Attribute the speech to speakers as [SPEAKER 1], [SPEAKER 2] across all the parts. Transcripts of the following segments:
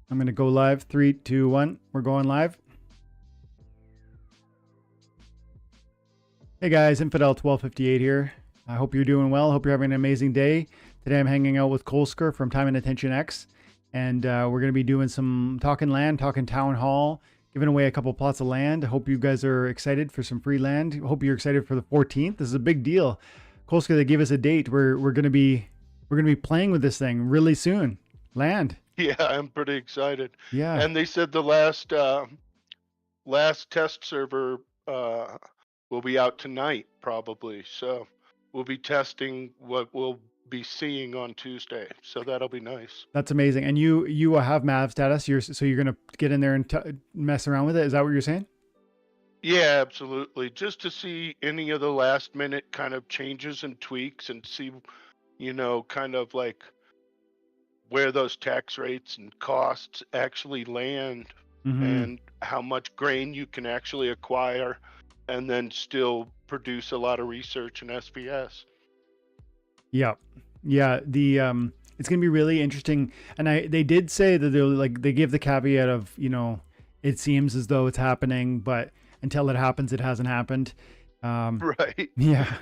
[SPEAKER 1] I'm going to go live. 3, 2, 1. We're going live. Hey guys, Infidel 1258 here. I hope you're doing well. Hope you're having an amazing day. Today I'm hanging out with Colskr from Time and Attention X, and we're going to be doing some talking land, talking town hall, giving away a couple plots of land. Hope you guys are excited for some free land. Hope you're excited for the 14th. This is a big deal. Colskr, they gave us a date. We're going to be playing with this thing really soon. Land.
[SPEAKER 2] Yeah, I'm pretty excited.
[SPEAKER 1] Yeah.
[SPEAKER 2] And they said the last test server will be out tonight probably. So we'll be testing what we'll be seeing on Tuesday. So that'll be nice.
[SPEAKER 1] That's amazing. And you have MAV status. So you're going to get in there and mess around with it. Is that what you're saying?
[SPEAKER 2] Yeah, absolutely. Just to see any of the last minute kind of changes and tweaks and see, kind of like where those tax rates and costs actually land and how much grain you can actually acquire and then still produce a lot of research in SPS.
[SPEAKER 1] Yeah. It's going to be really interesting. And they did say that they give the caveat of, it seems as though it's happening, but until it happens, it hasn't happened.
[SPEAKER 2] Right.
[SPEAKER 1] Yeah.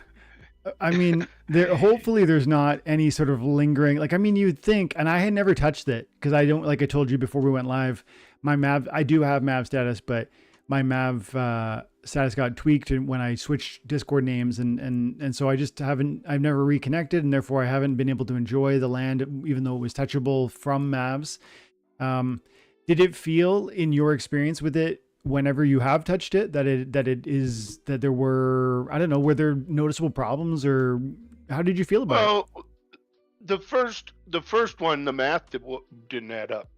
[SPEAKER 1] I mean, hopefully there's not any sort of lingering, you'd think, and I had never touched it because I don't, like I told you before we went live, my MAV, I do have MAV status, but my MAV status got tweaked when I switched Discord names. And so I've never reconnected, and therefore I haven't been able to enjoy the land, even though it was touchable from MAVs. Did it feel in your experience with it, whenever you have touched it, that there were, I don't know, were there noticeable problems, or how did you feel about it?
[SPEAKER 2] Well, the first one, the math didn't add up.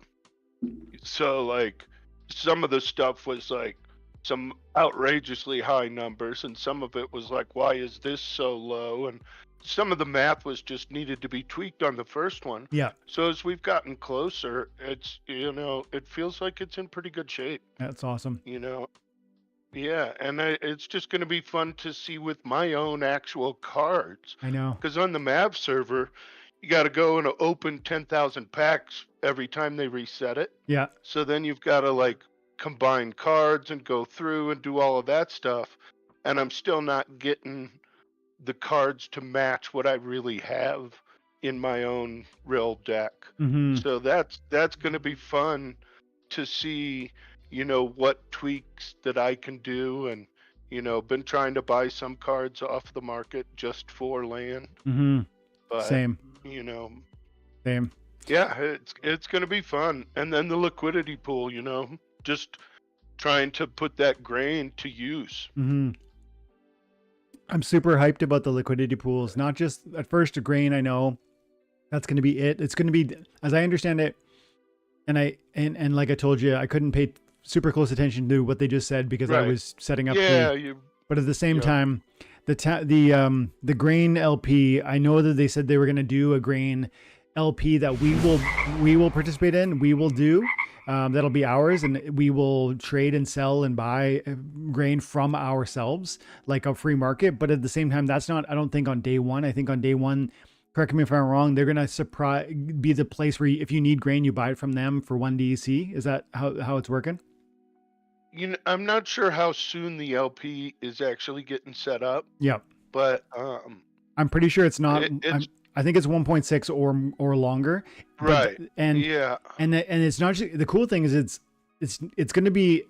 [SPEAKER 2] So like some of the stuff was like some outrageously high numbers, and some of it was like, why is this so low? And some of the math was just needed to be tweaked on the first one.
[SPEAKER 1] Yeah.
[SPEAKER 2] So as we've gotten closer, it's, it feels like it's in pretty good shape.
[SPEAKER 1] That's awesome.
[SPEAKER 2] Yeah. And it's just going to be fun to see with my own actual cards.
[SPEAKER 1] I know.
[SPEAKER 2] Because on the MAV server, you got to go and open 10,000 packs every time they reset it.
[SPEAKER 1] Yeah.
[SPEAKER 2] So then you've got to like combine cards and go through and do all of that stuff. And I'm still not getting the cards to match what I really have in my own real deck. So that's going to be fun to see, what tweaks that I can do, and been trying to buy some cards off the market just for land. But,
[SPEAKER 1] Same. Same.
[SPEAKER 2] Yeah, it's going to be fun. And then the liquidity pool, just trying to put that grain to use.
[SPEAKER 1] I'm super hyped about the liquidity pools, not just at first a grain. I know that's going to be it. It's going to be, as I understand it. And like I told you, I couldn't pay super close attention to what they just said because I was setting up. But at the same time, the grain LP, I know that they said they were going to do a grain LP that we will participate in. We will do. That'll be ours, and we will trade and sell and buy grain from ourselves, like a free market. But at the same time, that's not, I don't think on day one. I think on day one, correct me if I'm wrong, they're going to be the place where if you need grain, you buy it from them for 1 DEC. Is that how it's working?
[SPEAKER 2] I'm not sure how soon the LP is actually getting set up.
[SPEAKER 1] Yeah.
[SPEAKER 2] But
[SPEAKER 1] I'm pretty sure it's not. I think it's 1.6 or longer.
[SPEAKER 2] Right.
[SPEAKER 1] And it's not just, the cool thing is it's going to be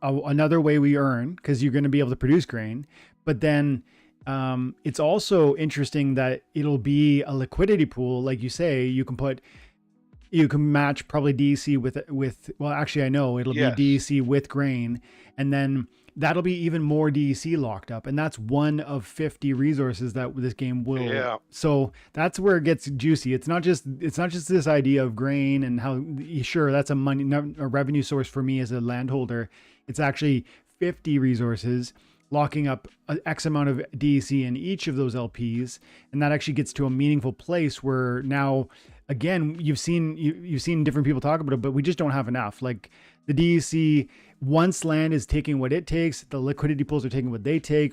[SPEAKER 1] another way we earn, because you're going to be able to produce grain. But then it's also interesting that it'll be a liquidity pool. Like you say, you can match probably DEC with, well, actually I know it'll be DEC with grain, and then that'll be even more DEC locked up. And that's one of 50 resources that this game will. Yeah. So that's where it gets juicy. It's not just this idea of grain and how, sure, that's a revenue source for me as a landholder. It's actually 50 resources locking up X amount of DEC in each of those LPs. And that actually gets to a meaningful place where now, again, you've seen different people talk about it, but we just don't have enough. Like the DEC, once land is taking what it takes, the liquidity pools are taking what they take.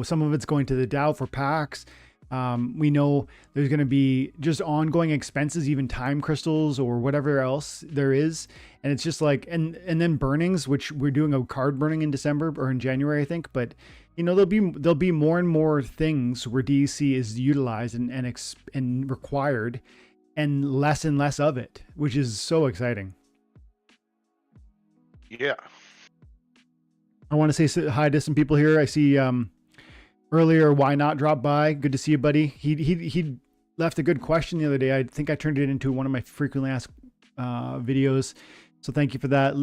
[SPEAKER 1] Some of it's going to the DAO for packs, We know there's going to be just ongoing expenses, even time crystals or whatever else there is. And it's just like, and then burnings, which we're doing a card burning in December or in January, I think. But there'll be more and more things where DEC is utilized and required, and less of it, which is so exciting.
[SPEAKER 2] Yeah.
[SPEAKER 1] I want to say hi to some people here. I see earlier, why not drop by? Good to see you, buddy. He left a good question the other day. I think I turned it into one of my frequently asked videos. So thank you for that.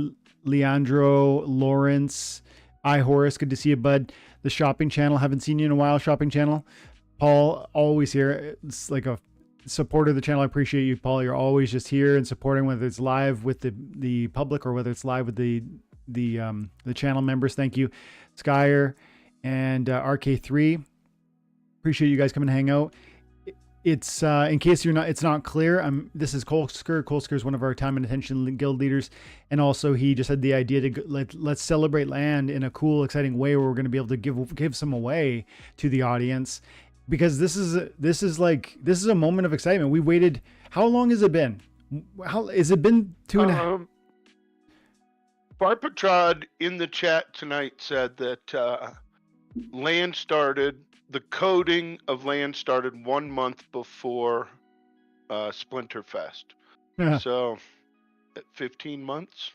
[SPEAKER 1] Leandro, Lawrence, Horace, good to see you, bud. The shopping channel, haven't seen you in a while. Shopping channel. Paul, always here. It's like a supporter of the channel. I appreciate you, Paul. You're always just here and supporting, whether it's live with the public or whether it's live with the channel members. Thank you, Skyer and RK3. Appreciate you guys coming to hang out. It's in case it's not clear, this is Colskr. Colskr is one of our time and attention guild leaders, and also he just had the idea to let's celebrate land in a cool, exciting way where we're going to be able to give some away to the audience, because this is a moment of excitement. We waited. How long has it been? How has it been? 2.5.
[SPEAKER 2] Barpatrod in the chat tonight said that land started. The coding of land started 1 month before Splinterfest.
[SPEAKER 1] Yeah.
[SPEAKER 2] So 15 months,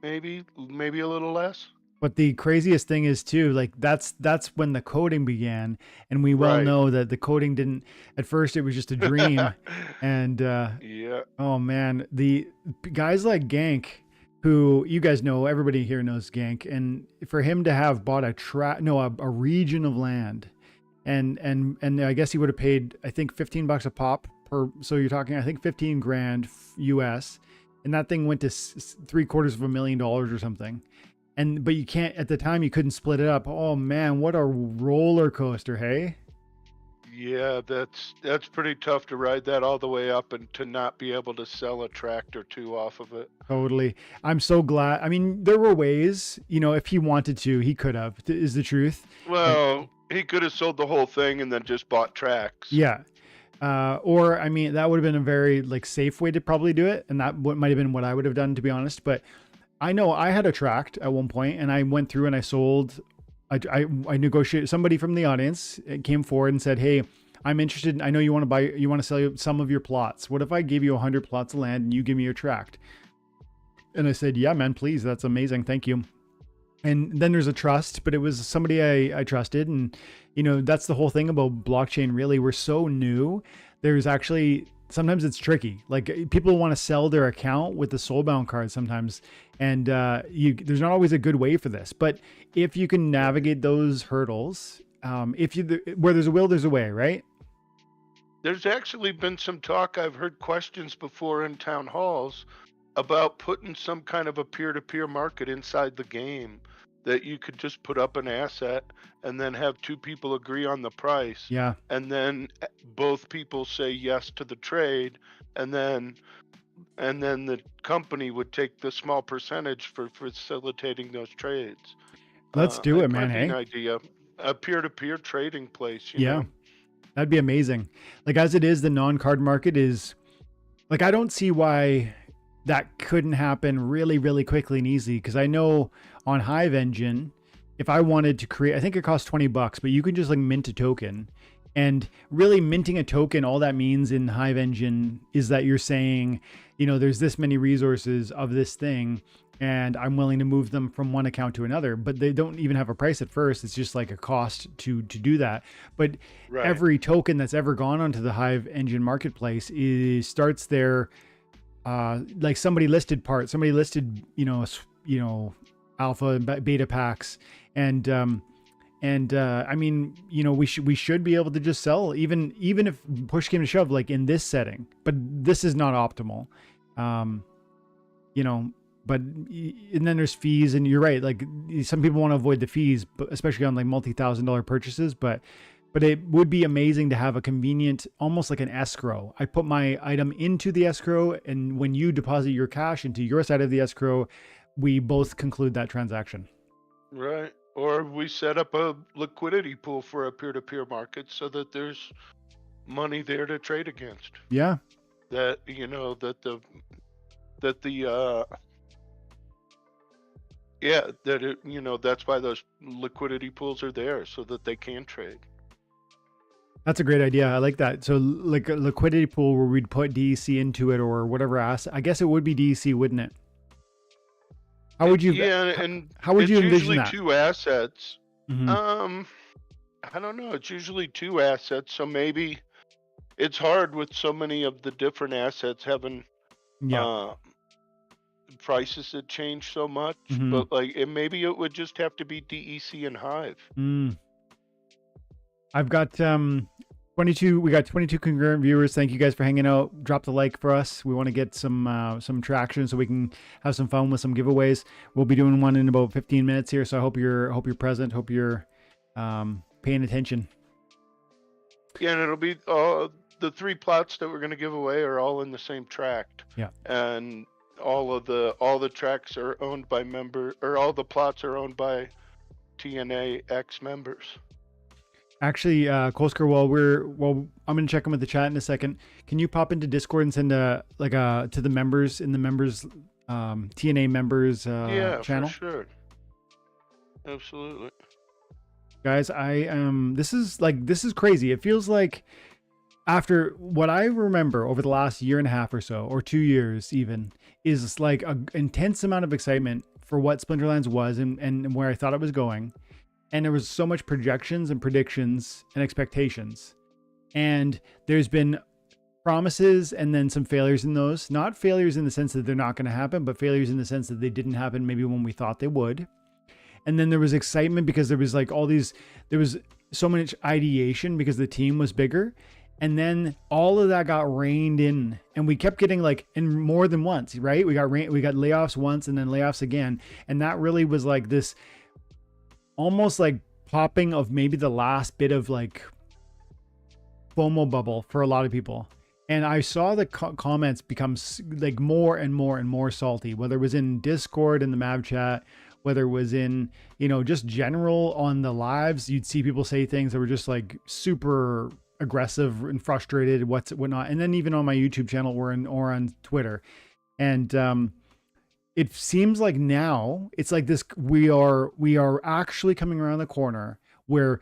[SPEAKER 2] maybe a little less.
[SPEAKER 1] But the craziest thing is too, like that's when the coding began, and we well know that the coding didn't. At first, it was just a dream, and
[SPEAKER 2] yeah.
[SPEAKER 1] Oh man, the guys like Gank, who you guys know, everybody here knows Gank, and for him to have bought a region of land. And I guess he would have paid, I think, $15 a pop per. So you're talking, I think, 15 grand US, and that thing went to $750,000 or something. But you can't, at the time, you couldn't split it up. Oh man, what a roller coaster, hey?
[SPEAKER 2] Yeah, that's pretty tough to ride that all the way up and to not be able to sell a tract or two off of it.
[SPEAKER 1] Totally. I'm so glad. I mean, there were ways, if he wanted to, he could have, is the truth.
[SPEAKER 2] Well, he could have sold the whole thing and then just bought tracks.
[SPEAKER 1] Yeah. Or, I mean, that would have been a very safe way to probably do it. And that might have been what I would have done, to be honest. But I know I had a tract at one point, and I went through and I sold. I negotiated. Somebody from the audience came forward and said, "Hey, I'm interested. I know you want to sell some of your plots. What if I gave you 100 plots of land and you give me your tract?" And I said, "Yeah, man, please. That's amazing. Thank you." And then there's a trust, but it was somebody I trusted. And, that's the whole thing about blockchain. Really, we're so new. There's actually, sometimes it's tricky. Like, people want to sell their account with the soulbound card sometimes. And there's not always a good way for this. But if you can navigate those hurdles, where there's a will, there's a way, right?
[SPEAKER 2] There's actually been some talk. I've heard questions before in town halls about putting some kind of a peer-to-peer market inside the game, that you could just put up an asset and then have two people agree on the price.
[SPEAKER 1] Yeah.
[SPEAKER 2] And then both people say yes to the trade, and then the company would take the small percentage for facilitating those trades.
[SPEAKER 1] Let's do it, man. Hey,
[SPEAKER 2] an idea, a peer-to-peer trading place. You know?
[SPEAKER 1] That'd be amazing. Like, as it is, the non-card market is like, I don't see why that couldn't happen really, really quickly and easy. Because I know on Hive Engine, if I wanted to create, I think it costs $20, but you can just mint a token. And really, minting a token, all that means in Hive Engine is that you're saying, there's this many resources of this thing, and I'm willing to move them from one account to another. But they don't even have a price at first. It's just like a cost to do that. But every token that's ever gone onto the Hive Engine marketplace starts there. Like somebody listed, alpha and beta packs, and I mean, we should be able to just sell even if push came to shove, like in this setting. But this is not optimal, But and then there's fees, and you're right. Like, some people want to avoid the fees, but especially on multi-$1,000 purchases, but it would be amazing to have a convenient, almost like an escrow. I put my item into the escrow, and when you deposit your cash into your side of the escrow, we both conclude that transaction.
[SPEAKER 2] Right. Or we set up a liquidity pool for a peer-to-peer market so that there's money there to trade against.
[SPEAKER 1] Yeah.
[SPEAKER 2] That that's why those liquidity pools are there, so that they can trade.
[SPEAKER 1] That's a great idea. I like that. So like a liquidity pool where we'd put DEC into it or whatever asset. I guess it would be DEC, wouldn't it? How would you?
[SPEAKER 2] Yeah, and
[SPEAKER 1] how would you envision
[SPEAKER 2] usually
[SPEAKER 1] that?
[SPEAKER 2] two assets.
[SPEAKER 1] Mm-hmm.
[SPEAKER 2] I don't know. It's usually two assets, so maybe it's hard with so many of the different assets having
[SPEAKER 1] Yeah.
[SPEAKER 2] prices that change so much.
[SPEAKER 1] Mm-hmm.
[SPEAKER 2] But like, maybe it would just have to be DEC and Hive.
[SPEAKER 1] I've got 22. We got 22 concurrent viewers. Thank you guys for hanging out. Drop the like for us. We want to get some traction so we can have some fun with some giveaways. We'll be doing one in about 15 minutes here. So I hope you're present. Hope you're paying attention.
[SPEAKER 2] Yeah, and it'll be the 3 plots that we're going to give away are all in the same tract.
[SPEAKER 1] Yeah.
[SPEAKER 2] And all the tracks are owned by all the plots are owned by TNA X members.
[SPEAKER 1] Actually, Colskr, I'm gonna check in with the chat in a second. Can you pop into Discord and send to the members in the members TNA members
[SPEAKER 2] yeah,
[SPEAKER 1] channel?
[SPEAKER 2] For sure. Absolutely.
[SPEAKER 1] Guys, this is crazy. It feels like after what I remember over the last year and a half or so, or 2 years even, is like an intense amount of excitement for what Splinterlands was and where I thought it was going. And there was so much projections and predictions and expectations. And there's been promises and then some failures in those. Not failures in the sense that they're not going to happen, but failures in the sense that they didn't happen maybe when we thought they would. And then there was excitement because there was like there was so much ideation because the team was bigger. And then all of that got reined in, and we kept getting like in more than once, right? We got layoffs once and then layoffs again. And that really was like this almost like popping of maybe the last bit of like FOMO bubble for a lot of people. And I saw the comments become like more and more and more salty, whether it was in Discord in the Mav chat, whether it was in, just general on the lives, you'd see people say things that were just like super aggressive and frustrated, whatnot. And then even on my YouTube channel or on Twitter. And, it seems like now it's like this, we are actually coming around the corner where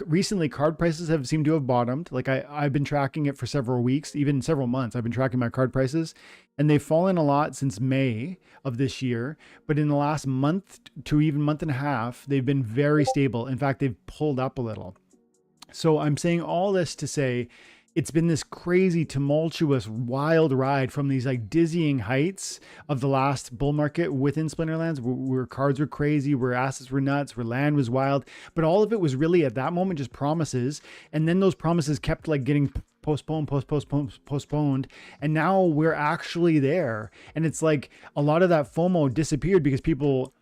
[SPEAKER 1] recently card prices have seemed to have bottomed. Like I've been tracking it for several weeks, even several months. I've been tracking my card prices and they've fallen a lot since May of this year. But in the last month to even month and a half, they've been very stable. In fact, they've pulled up a little. So I'm saying all this to say, it's been this crazy, tumultuous, wild ride from these like dizzying heights of the last bull market within Splinterlands, where cards were crazy, where assets were nuts, where land was wild. But all of it was really at that moment just promises. And then those promises kept like getting postponed. And now we're actually there. And it's like a lot of that FOMO disappeared because people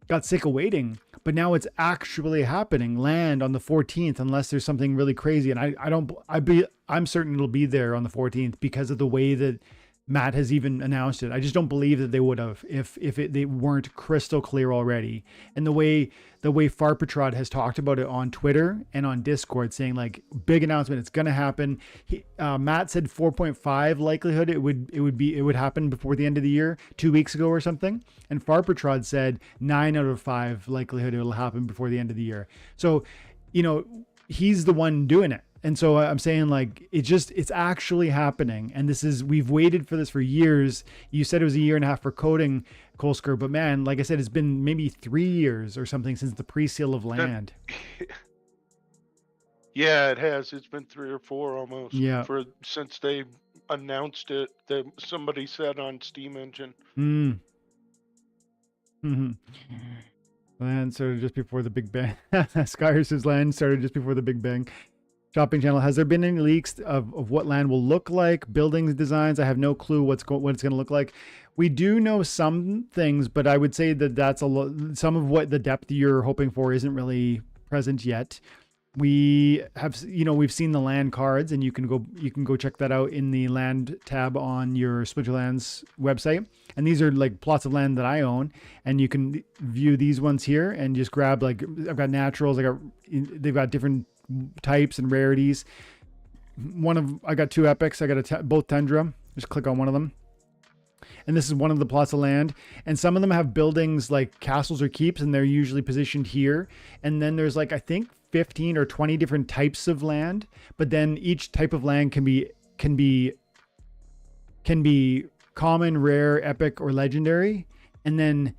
[SPEAKER 1] got sick of waiting, but now it's actually happening. Land on the 14th, unless there's something really crazy. And I'm certain it'll be there on the 14th because of the way that Matt has even announced it. I just don't believe that they would have if they weren't crystal clear already. And the way Farpatrod has talked about it on Twitter and on Discord, saying like big announcement, it's going to happen. Matt said 4.5 likelihood it would happen before the end of the year 2 weeks ago or something. And Farpatrod said 9 out of 5 likelihood it'll happen before the end of the year. So, he's the one doing it. And so I'm saying like, it's actually happening. And we've waited for this for years. You said it was a year and a half for coding, Colskr, but man, like I said, it's been maybe 3 years or something since the pre-sale of land.
[SPEAKER 2] Yeah, it has. It's been 3 or 4 almost.
[SPEAKER 1] Yeah.
[SPEAKER 2] Since they announced it, that somebody said on Steam Engine.
[SPEAKER 1] Land started just before the Big Bang. Skyr says land started just before the Big Bang. Shopping channel. Has there been any leaks of what land will look like? Buildings designs. I have no clue what it's going to look like. We do know some things, but I would say that that's some of what the depth you're hoping for isn't really present yet. We have, we've seen the land cards, and you can go check that out in the land tab on your Splinterlands website. And these are like plots of land that I own, and you can view these ones here and just grab, like, I've got naturals. They've got different types and rarities. I got 2 epics. I got both Tundra. Just click on one of them. And this is one of the plots of land. And some of them have buildings like castles or keeps, and they're usually positioned here. And then there's, like, I think 15 or 20 different types of land, but then each type of land can be common, rare, epic, or legendary. And then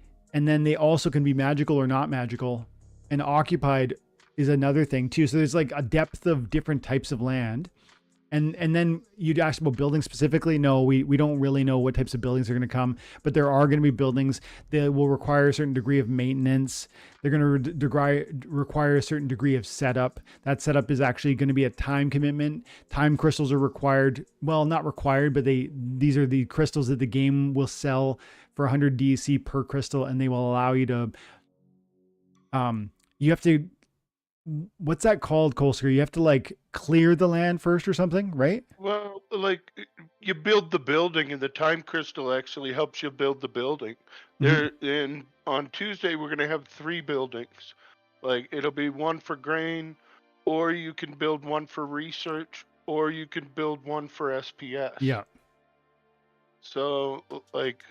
[SPEAKER 1] they also can be magical or not magical. And occupied is another thing too. So there's like a depth of different types of land. And then you'd ask about buildings specifically. No, we don't really know what types of buildings are going to come, but there are going to be buildings that will require a certain degree of maintenance. They're going to require a certain degree of setup. That setup is actually going to be a time commitment. Time crystals are required. Well, not required, but these are the crystals that the game will sell for 100 DEC per crystal, and they will allow you to, you have to, what's that called, Colskr? You have to, like, clear the land first or something, right?
[SPEAKER 2] Well, like, you build the building, and the time crystal actually helps you build the building. And on Tuesday we're gonna have 3 buildings. Like, it'll be one for grain, or you can build one for research, or you can build one for SPS.
[SPEAKER 1] Yeah.
[SPEAKER 2] So, like,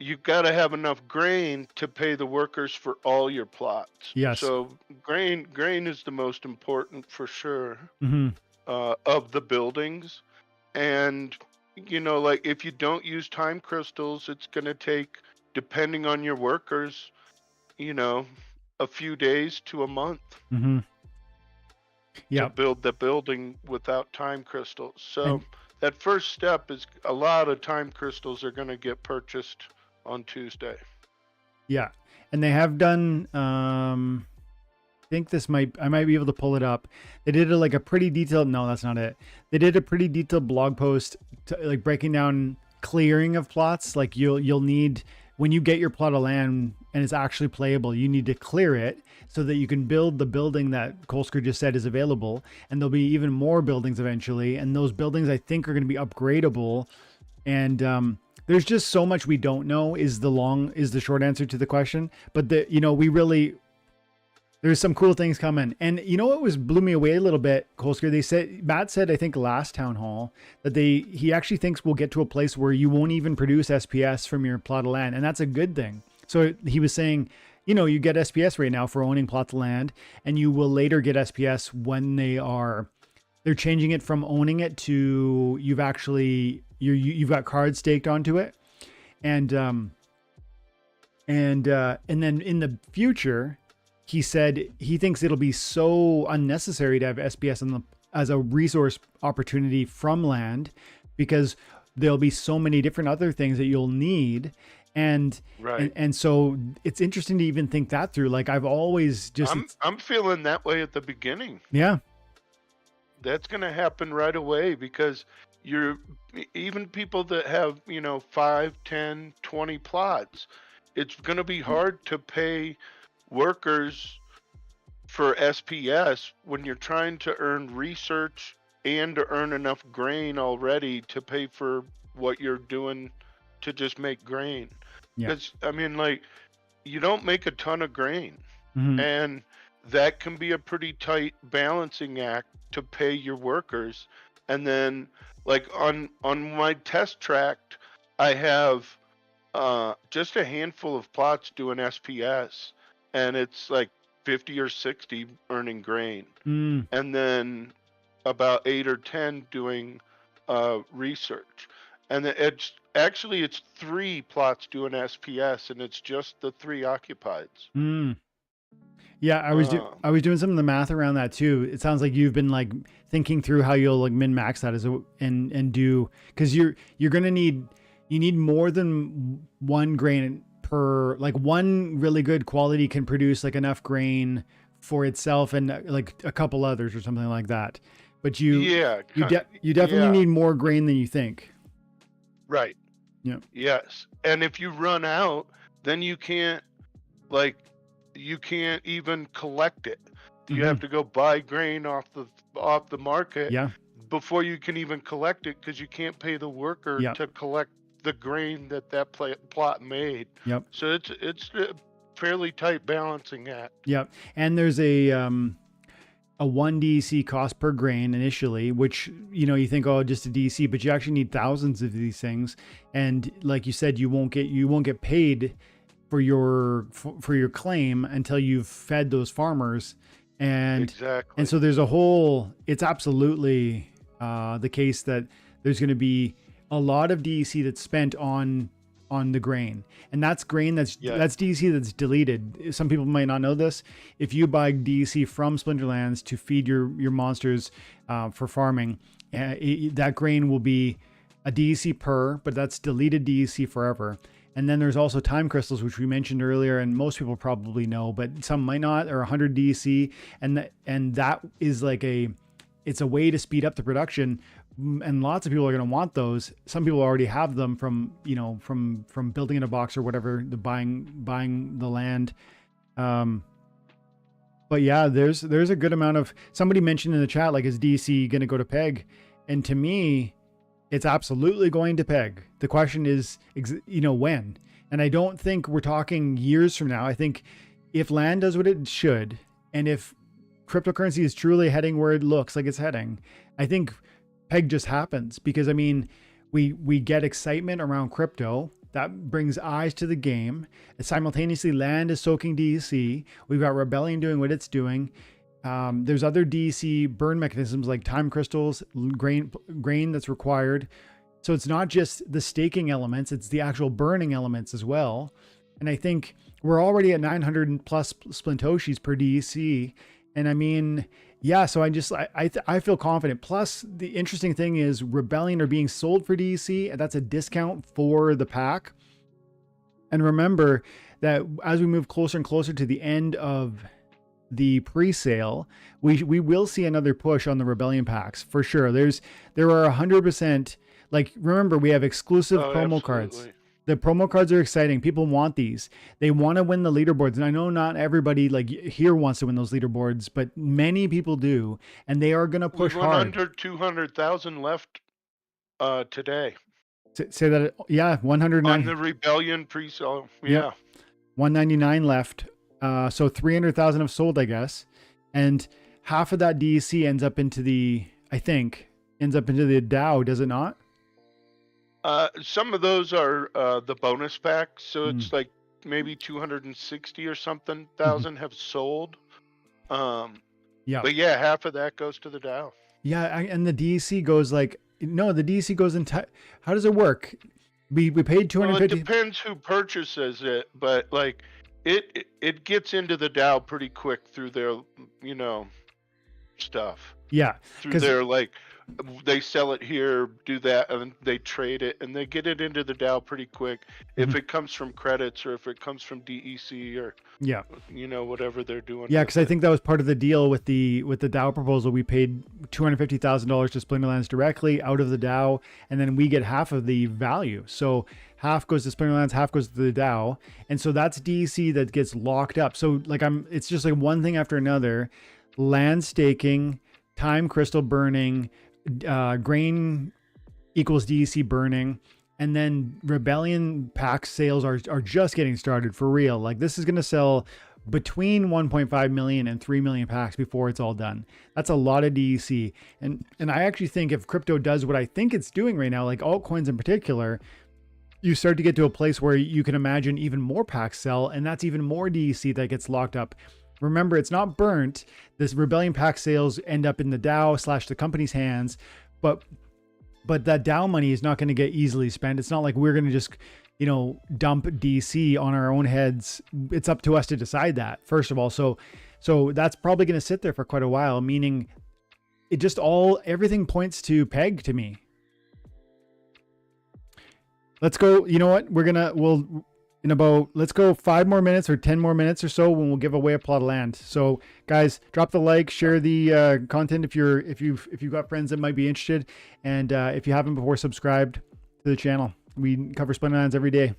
[SPEAKER 2] you've got to have enough grain to pay the workers for all your plots.
[SPEAKER 1] Yes.
[SPEAKER 2] So grain is the most important for sure,
[SPEAKER 1] Mm-hmm.
[SPEAKER 2] of the buildings. And, like, if you don't use time crystals, it's going to take, depending on your workers, a few days to a month
[SPEAKER 1] Mm-hmm.
[SPEAKER 2] to build the building without time crystals. So that first step is a lot of time crystals are going to get purchased on Tuesday.
[SPEAKER 1] Yeah. And they have done, I think I might be able to pull it up. They did a pretty detailed, no, that's not it. They did a pretty detailed blog post like breaking down clearing of plots. Like you'll need, when you get your plot of land and it's actually playable, you need to clear it so that you can build the building that Colskr just said is available. And there'll be even more buildings eventually. And those buildings, I think, are going to be upgradable. And, there's just so much we don't know is the short answer to the question. But there's some cool things coming. And what blew me away a little bit, Colskr, Matt said, I think last town hall, that he actually thinks we'll get to a place where you won't even produce SPS from your plot of land. And that's a good thing. So he was saying, you get SPS right now for owning plots of land, and you will later get SPS when they're changing it from owning it to you've got cards staked onto it. And then in the future, he said he thinks it'll be so unnecessary to have SPS as a resource opportunity from land, because there'll be so many different other things that you'll need. And
[SPEAKER 2] right.
[SPEAKER 1] And so it's interesting to even think that through. Like, I've always just,
[SPEAKER 2] I'm feeling that way at the beginning.
[SPEAKER 1] Yeah.
[SPEAKER 2] That's going to happen right away, because even people that have, 5, 10, 20 plots, it's going to be hard to pay workers for SPS when you're trying to earn research and to earn enough grain already to pay for what you're doing to just make grain.
[SPEAKER 1] Yeah.
[SPEAKER 2] Because, you don't make a ton of grain.
[SPEAKER 1] Mm-hmm.
[SPEAKER 2] And that can be a pretty tight balancing act to pay your workers. And then, like, on my test tract, I have just a handful of plots doing SPS, and it's like 50 or 60 earning grain. And then about 8 or 10 doing research. And it's 3 plots doing SPS, and it's just the 3 occupieds.
[SPEAKER 1] Yeah, I was doing some of the math around that too. It sounds like you've been like thinking through how you'll like min max that and do, because you need more than 1 grain per, like, one really good quality can produce like enough grain for itself and like a couple others or something like that. But you definitely need more grain than you think.
[SPEAKER 2] Right.
[SPEAKER 1] Yeah.
[SPEAKER 2] Yes. And if you run out, then you can't even collect it. You have to go buy grain off the market
[SPEAKER 1] Yeah.
[SPEAKER 2] before you can even collect it, because you can't pay the worker
[SPEAKER 1] Yep.
[SPEAKER 2] to collect the grain that plot made.
[SPEAKER 1] Yep.
[SPEAKER 2] So it's a fairly tight balancing act.
[SPEAKER 1] Yep. And there's a 1 DEC cost per grain initially, which, you know, you think, oh, just a DEC, but you actually need thousands of these things. And like you said, you won't get paid for your claim until you've fed those farmers. And
[SPEAKER 2] Exactly.
[SPEAKER 1] and so there's it's absolutely the case that there's going to be a lot of DEC that's spent on the grain, and that's grain that's DEC that's deleted. Some people might not know this. If you buy DEC from Splinterlands to feed your monsters for farming, that grain will be a DEC per, but that's deleted DEC forever. And then there's also time crystals, which we mentioned earlier, and most people probably know, but some might not, or 100 DEC, and that is like it's a way to speed up the production. And lots of people are going to want those. Some people already have them from building in a box or whatever, the buying the land. But yeah, there's a good amount of, somebody mentioned in the chat, like, is DC going to go to PEG? And to me, it's absolutely going to PEG. The question is, when? And I don't think we're talking years from now. I think if land does what it should, and if cryptocurrency is truly heading where it looks like it's heading, I think PEG just happens. Because I mean, we get excitement around crypto that brings eyes to the game, and simultaneously land is soaking DEC. We've got Rebellion doing what it's doing. There's other DEC burn mechanisms like time crystals, grain that's required. So it's not just the staking elements, it's the actual burning elements as well. And I think we're already at 900 plus Splintoshis per DEC. And I mean, yeah, so I feel confident. Plus, the interesting thing is Rebellion are being sold for DEC, and that's a discount for the pack. And remember that as we move closer and closer to the end of the pre-sale, we will see another push on the Rebellion packs for sure. There are 100%, like, remember, we have exclusive promo cards. The promo cards are exciting. People want these. They want to win the leaderboards. And I know not everybody like here wants to win those leaderboards, but many people do. And they are going to push hard.
[SPEAKER 2] Under 200,000 left today.
[SPEAKER 1] Say that, yeah, 109.
[SPEAKER 2] On the Rebellion pre-sale, yeah.
[SPEAKER 1] 199 left. So 300,000 have sold, I guess. And half of that DEC ends up into the DAO, does it not?
[SPEAKER 2] Some of those are the bonus packs, so it's like maybe 260 or something thousand have sold.
[SPEAKER 1] Yeah.
[SPEAKER 2] But yeah, half of that goes to the DAO.
[SPEAKER 1] Yeah, and the DEC goes like, no, the DEC goes into, how does it work? We paid 250.
[SPEAKER 2] Well, it depends who purchases it, but like it gets into the DAO pretty quick through their stuff.
[SPEAKER 1] Yeah,
[SPEAKER 2] through their like. They sell it here, do that, and they trade it, and they get it into the DAO pretty quick. If it comes from credits or if it comes from DEC or whatever they're doing.
[SPEAKER 1] Yeah, because I think that was part of the deal with the DAO proposal. We paid $250,000 to Splinterlands directly out of the DAO, and then we get half of the value. So half goes to Splinterlands, half goes to the DAO, and so that's DEC that gets locked up. So like it's just like one thing after another: land staking, time crystal burning, grain equals DEC burning, and then Rebellion pack sales are just getting started for real. Like, this is going to sell between 1.5 million and 3 million packs before it's all done. That's a lot of DEC. And I actually think if crypto does what I think it's doing right now, like altcoins in particular, you start to get to a place where you can imagine even more packs sell, and that's even more DEC that gets locked up. Remember, it's not burnt. This Rebellion pack sales end up in the DAO / the company's hands, but that DAO money is not going to get easily spent. It's not like we're going to just, dump DC on our own heads. It's up to us to decide that, first of all. So that's probably going to sit there for quite a while, meaning it just everything points to PEG to me. Let's go. You know what? Let's go 5 more minutes or 10 more minutes or so when we'll give away a plot of land. So guys, drop the like, share the content if you've got friends that might be interested, and if you haven't before, subscribe to the channel. We cover Splinterlands every day.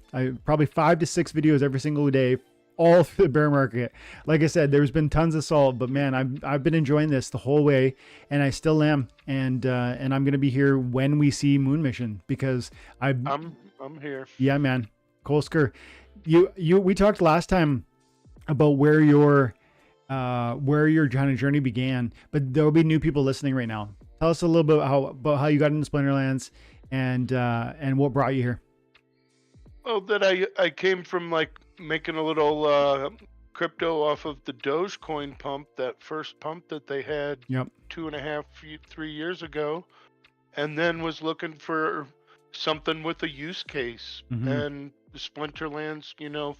[SPEAKER 1] Probably 5 to 6 videos every single day all through the bear market. Like I said, there's been tons of salt, but man, I've been enjoying this the whole way, and I still am. And I'm gonna be here when we see Moon Mission because
[SPEAKER 2] I'm here.
[SPEAKER 1] yeah, man, Colskr, we talked last time about where your kind of journey began, but there'll be new people listening right now. Tell us a little bit about how you got into Splinterlands and what brought you here.
[SPEAKER 2] Well, that I came from like making a little crypto off of the Dogecoin pump, that first pump that they had
[SPEAKER 1] Yep.
[SPEAKER 2] 3 years ago, and then was looking for something with a use case.
[SPEAKER 1] Mm-hmm.
[SPEAKER 2] And Splinterlands,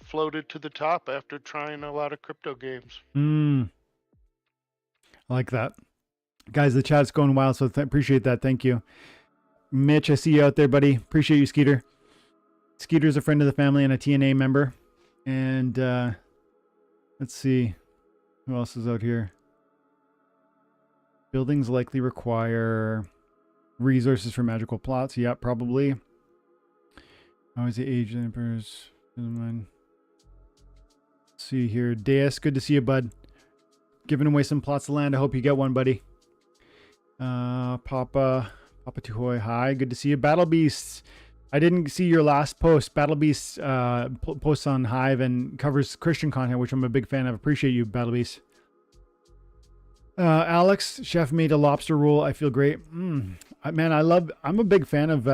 [SPEAKER 2] floated to the top after trying a lot of crypto games.
[SPEAKER 1] I like that. Guys, the chat's going wild, so appreciate that. Thank you. Mitch, I see you out there, buddy. Appreciate you, Skeeter. Skeeter's a friend of the family and a TNA member. And let's see. Who else is out here? Buildings likely require resources for magical plots. Yeah, probably. Always the age of the emperors. Let's see here. Deus, good to see you, bud. Giving away some plots of land. I hope you get one, buddy. Papa Tuhoy, hi. Good to see you. Battle Beasts. I didn't see your last post. Battle Beasts posts on Hive and covers Christian content, which I'm a big fan of. Appreciate you, Battle Beasts. Alex, chef made a lobster roll. I feel great. Man, I'm a big fan of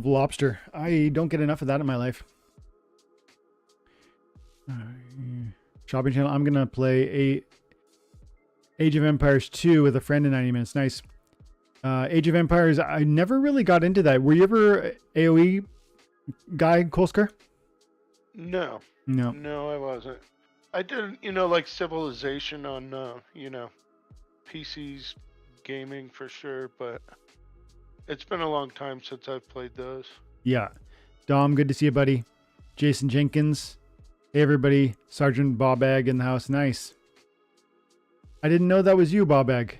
[SPEAKER 1] lobster. I don't get enough of that in my life. Shopping channel. I'm going to play Age of Empires 2 with a friend in 90 minutes. Nice. Age of Empires, I never really got into that. Were you ever AoE guy, Colskr?
[SPEAKER 2] No, I wasn't. I did, like Civilization on, PCs gaming for sure, but it's been a long time since I've played those.
[SPEAKER 1] Yeah. Dom, good to see you, buddy. Jason Jenkins. Hey, everybody. Sergeant Bobag in the house. Nice. I didn't know that was you, Bobag.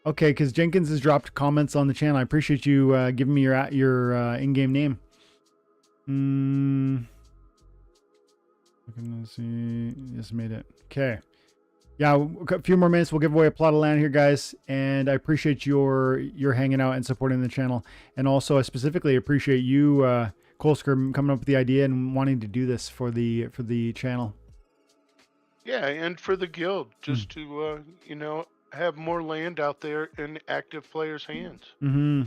[SPEAKER 1] Okay, because Jenkins has dropped comments on the channel. I appreciate you giving me your in-game name. Let's see. Just made it. Okay. Yeah, a few more minutes. We'll give away a plot of land here, guys. And I appreciate your hanging out and supporting the channel. And also, I specifically appreciate you, Colskr, coming up with the idea and wanting to do this for the channel.
[SPEAKER 2] Yeah, and for the guild, just to have more land out there in active players' hands.
[SPEAKER 1] Mm-hmm.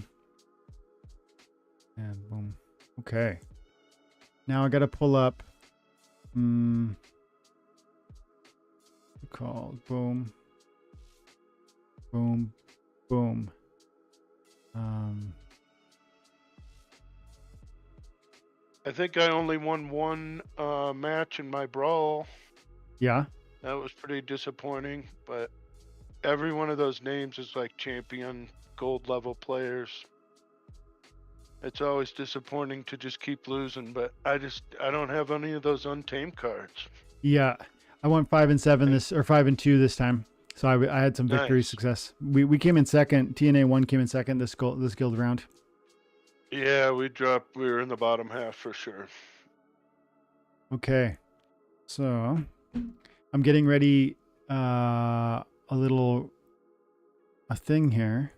[SPEAKER 1] And boom. Okay. Now I gotta pull up. Called boom. Boom. Boom.
[SPEAKER 2] I think I only won one match in my brawl.
[SPEAKER 1] Yeah.
[SPEAKER 2] That was pretty disappointing, but every one of those names is like champion gold level players. It's always disappointing to just keep losing, but I don't have any of those untamed cards.
[SPEAKER 1] Yeah, I went 5-7 or 5-2 this time, so I had some victory success. We came in second. TNA 1 came in second this guild round.
[SPEAKER 2] Yeah, we were in the bottom half for sure.
[SPEAKER 1] Okay, so I'm getting ready a thing here.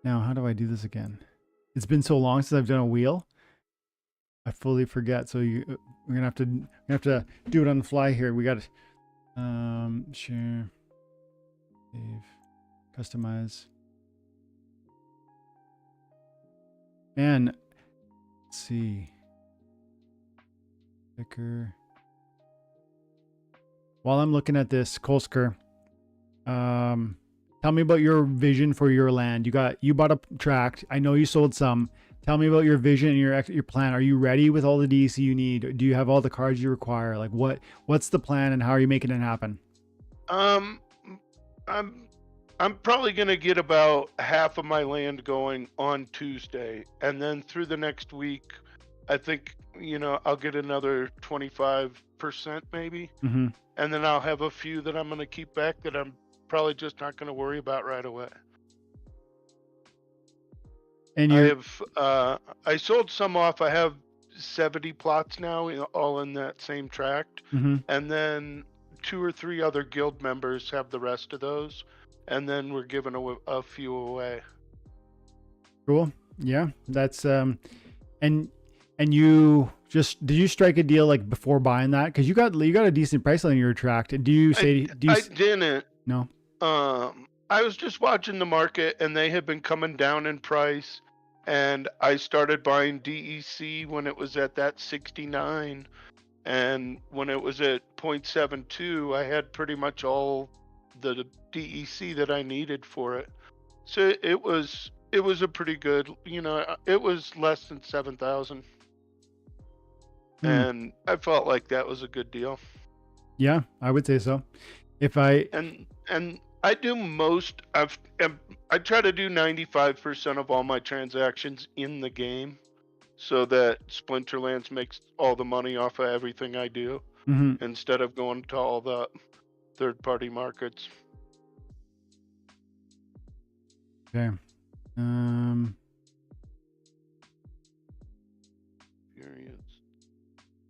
[SPEAKER 1] Now, how do I do this again? It's been so long since I've done a wheel. I fully forget. So we're gonna have to do it on the fly here. We got to share, save, customize. And let's see. Picker. While I'm looking at this, Colskr, tell me about your vision for your land. You bought a tract. I know you sold some. Tell me about your vision and your plan. Are you ready with all the DC you need? Do you have all the cards you require? Like what's the plan and how are you making it happen?
[SPEAKER 2] I'm probably gonna get about half of my land going on Tuesday, and then through the next week, I think I'll get another 25% maybe, and then I'll have a few that I'm gonna keep back that I'm probably just not going to worry about right away.
[SPEAKER 1] And
[SPEAKER 2] I sold some off. I have 70 plots now, all in that same tract.
[SPEAKER 1] Mm-hmm.
[SPEAKER 2] And then 2 or 3 other guild members have the rest of those. And then we're giving a few away.
[SPEAKER 1] Cool. Yeah, that's and you just did you strike a deal like before buying that? Because you got a decent price on your tract. Do you say
[SPEAKER 2] I didn't.
[SPEAKER 1] No?
[SPEAKER 2] I was just watching the market, and they had been coming down in price, and I started buying DEC when it was at that 69, and when it was at 0.72, I had pretty much all the DEC that I needed for it. So it was a pretty good, it was less than 7,000. And I felt like that was a good deal.
[SPEAKER 1] Yeah, I would say so. If I
[SPEAKER 2] and I do I try to do 95% of all my transactions in the game, so that Splinterlands makes all the money off of everything I do, instead of going to all the third-party markets.
[SPEAKER 1] Okay.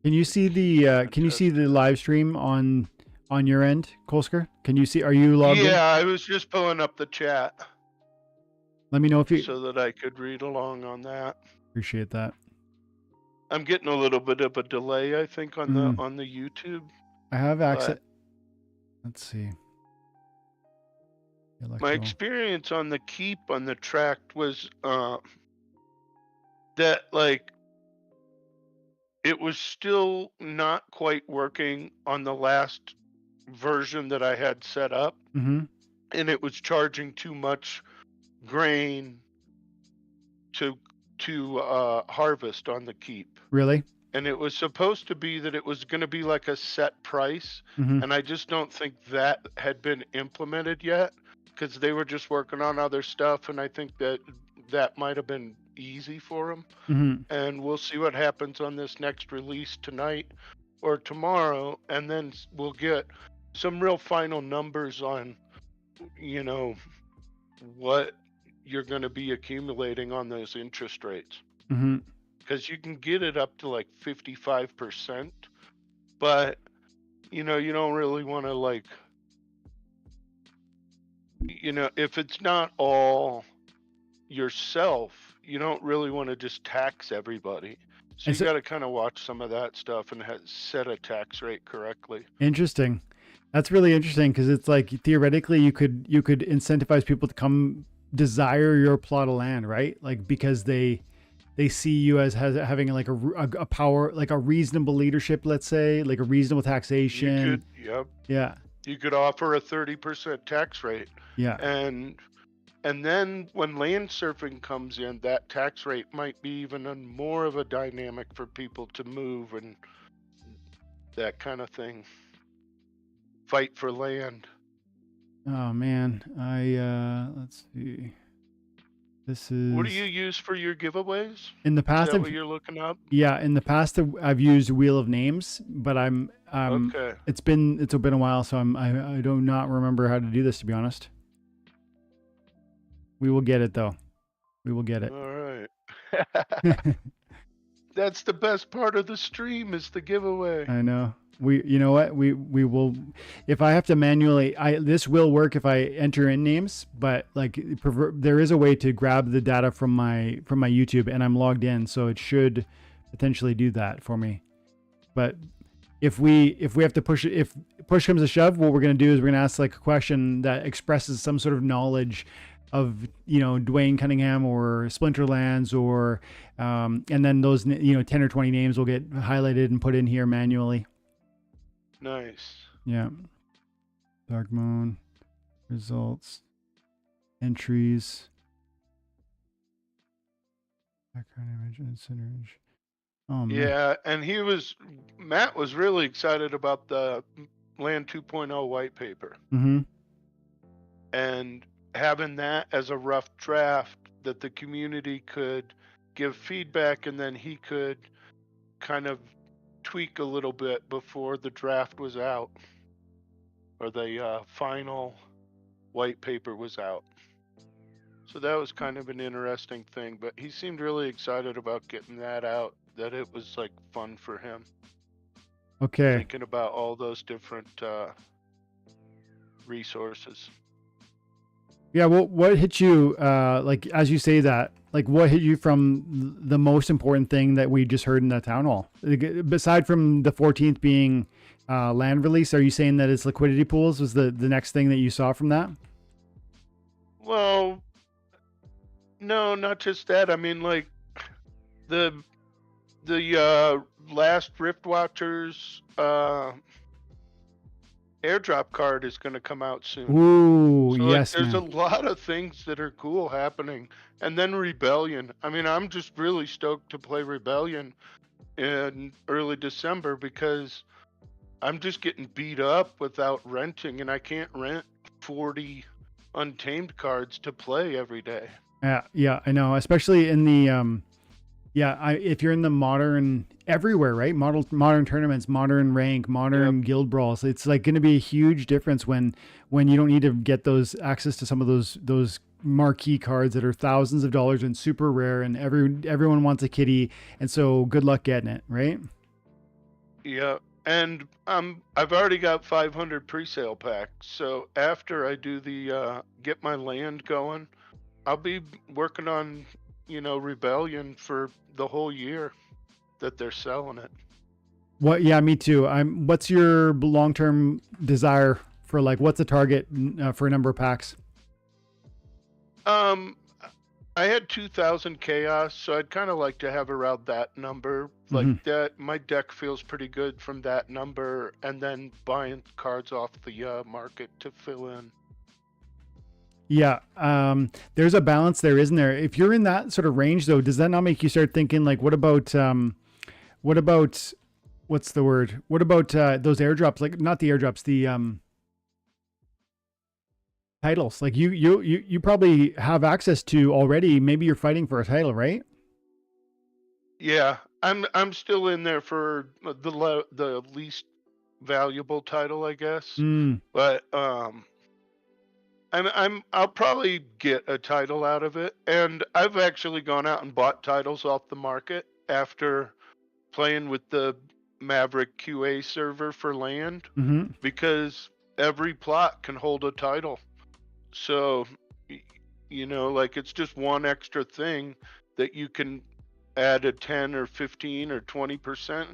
[SPEAKER 1] Can you see the live stream on your end, Colskr? Can you see? Are you logged in?
[SPEAKER 2] Yeah, I was just pulling up the chat.
[SPEAKER 1] Let me know if you
[SPEAKER 2] so that I could read along on that.
[SPEAKER 1] Appreciate that.
[SPEAKER 2] I'm getting a little bit of a delay, I think, on the YouTube.
[SPEAKER 1] I have access. Let's see.
[SPEAKER 2] My experience on the keep on the tract was that like it was still not quite working on the last version that I had set up, and it was charging too much grain to harvest on the keep.
[SPEAKER 1] Really?
[SPEAKER 2] And it was supposed to be that it was going to be like a set price, and I just don't think that had been implemented yet, because they were just working on other stuff, and I think that might have been easy for them. And we'll see what happens on this next release tonight or tomorrow, and then we'll get some real final numbers on, what you're going to be accumulating on those interest rates. Because you can get it up to like 55%, but you don't really want to, like, if it's not all yourself, you don't really want to just tax everybody. So you got to kind of watch some of that stuff and set a tax rate correctly.
[SPEAKER 1] Interesting. That's really interesting, because it's like theoretically you could incentivize people to come desire your plot of land, right? Like, because they see you as having like a power, like a reasonable leadership, let's say, like a reasonable taxation. Yeah.
[SPEAKER 2] You could offer a 30% tax rate.
[SPEAKER 1] Yeah.
[SPEAKER 2] And then when land surfing comes in, that tax rate might be even more of a dynamic for people to move and that kind of thing. Fight for land.
[SPEAKER 1] Oh man, let's see. This is.
[SPEAKER 2] What do you use for your giveaways?
[SPEAKER 1] In the past,
[SPEAKER 2] is that what you're looking up?
[SPEAKER 1] Yeah, in the past I've used Wheel of Names, but
[SPEAKER 2] okay.
[SPEAKER 1] It's been a while, so I do not remember how to do this, to be honest. We will get it though. We will get it.
[SPEAKER 2] All right. That's the best part of the stream, is the giveaway.
[SPEAKER 1] I know. You know what? We will. If I have to manually, this will work if I enter in names. But like, there is a way to grab the data from my YouTube, and I'm logged in, so it should potentially do that for me. But if we have to push it, if push comes to shove, what we're gonna do is we're gonna ask like a question that expresses some sort of knowledge of Dwayne Cunningham or Splinterlands, or and then those 10 or 20 names will get highlighted and put in here manually.
[SPEAKER 2] Nice.
[SPEAKER 1] Yeah. Dark Moon results, entries, background image, and center image. Oh man.
[SPEAKER 2] Yeah, and Matt was really excited about the Land 2.0 white paper. And having that as a rough draft that the community could give feedback, and then he could kind of tweak a little bit before the draft was out, or the final white paper was out. So that was kind of an interesting thing, but he seemed really excited about getting that out that it was like fun for him.
[SPEAKER 1] Okay.
[SPEAKER 2] Thinking about all those different resources.
[SPEAKER 1] Yeah. What hit you, like, as you say that, like, what hit you from the most important thing that we just heard in that town hall? Like, aside from the 14th being land release, are you saying that it's liquidity pools was the next thing that you saw from that?
[SPEAKER 2] Well, no, not just that. I mean, like the last Rift Watchers airdrop card is going to come out soon.
[SPEAKER 1] Ooh,
[SPEAKER 2] So like
[SPEAKER 1] yes,
[SPEAKER 2] there's a
[SPEAKER 1] man.
[SPEAKER 2] lot of things that are cool happening. And then Rebellion. I mean, I'm just really stoked to play Rebellion in early December because I'm just getting beat up without renting, and I can't rent 40 untamed cards to play every day.
[SPEAKER 1] Yeah, I know. Especially in the yeah, if you're in the modern everywhere, right? Modern tournaments, modern rank,
[SPEAKER 2] Yep.
[SPEAKER 1] modern guild brawls, it's like going to be a huge difference when you don't need to get those access to some of those marquee cards that are thousands of dollars and super rare, and everyone wants a kitty, and so good luck getting it, right?
[SPEAKER 2] Yeah. And I've already got 500 pre-sale packs. So after I do the get my land going, I'll be working on, Rebellion for the whole year that they're selling it.
[SPEAKER 1] What? Yeah, me too. What's your long term desire for, like, what's the target for a number of packs?
[SPEAKER 2] Um, I had 2,000 chaos, so I'd kind of like to have around that number. Like
[SPEAKER 1] Hmm.
[SPEAKER 2] that, my deck feels pretty good from that number, and then buying cards off the market to fill in.
[SPEAKER 1] Yeah, there's a balance there, isn't there? If you're in that sort of range, though, does that not make you start thinking, like, what about, what's the word? What about those airdrops? Like, not the airdrops, the titles. Like, you probably have access to already. Maybe you're fighting for a title, right?
[SPEAKER 2] Yeah, I'm still in there for the least valuable title, I guess.
[SPEAKER 1] Mm,
[SPEAKER 2] But I'll probably get a title out of it, and I've actually gone out and bought titles off the market after playing with the Maverick QA server for land
[SPEAKER 1] hmm.
[SPEAKER 2] because every plot can hold a title. So, like it's just one extra thing that you can add a 10 or 15 or 20%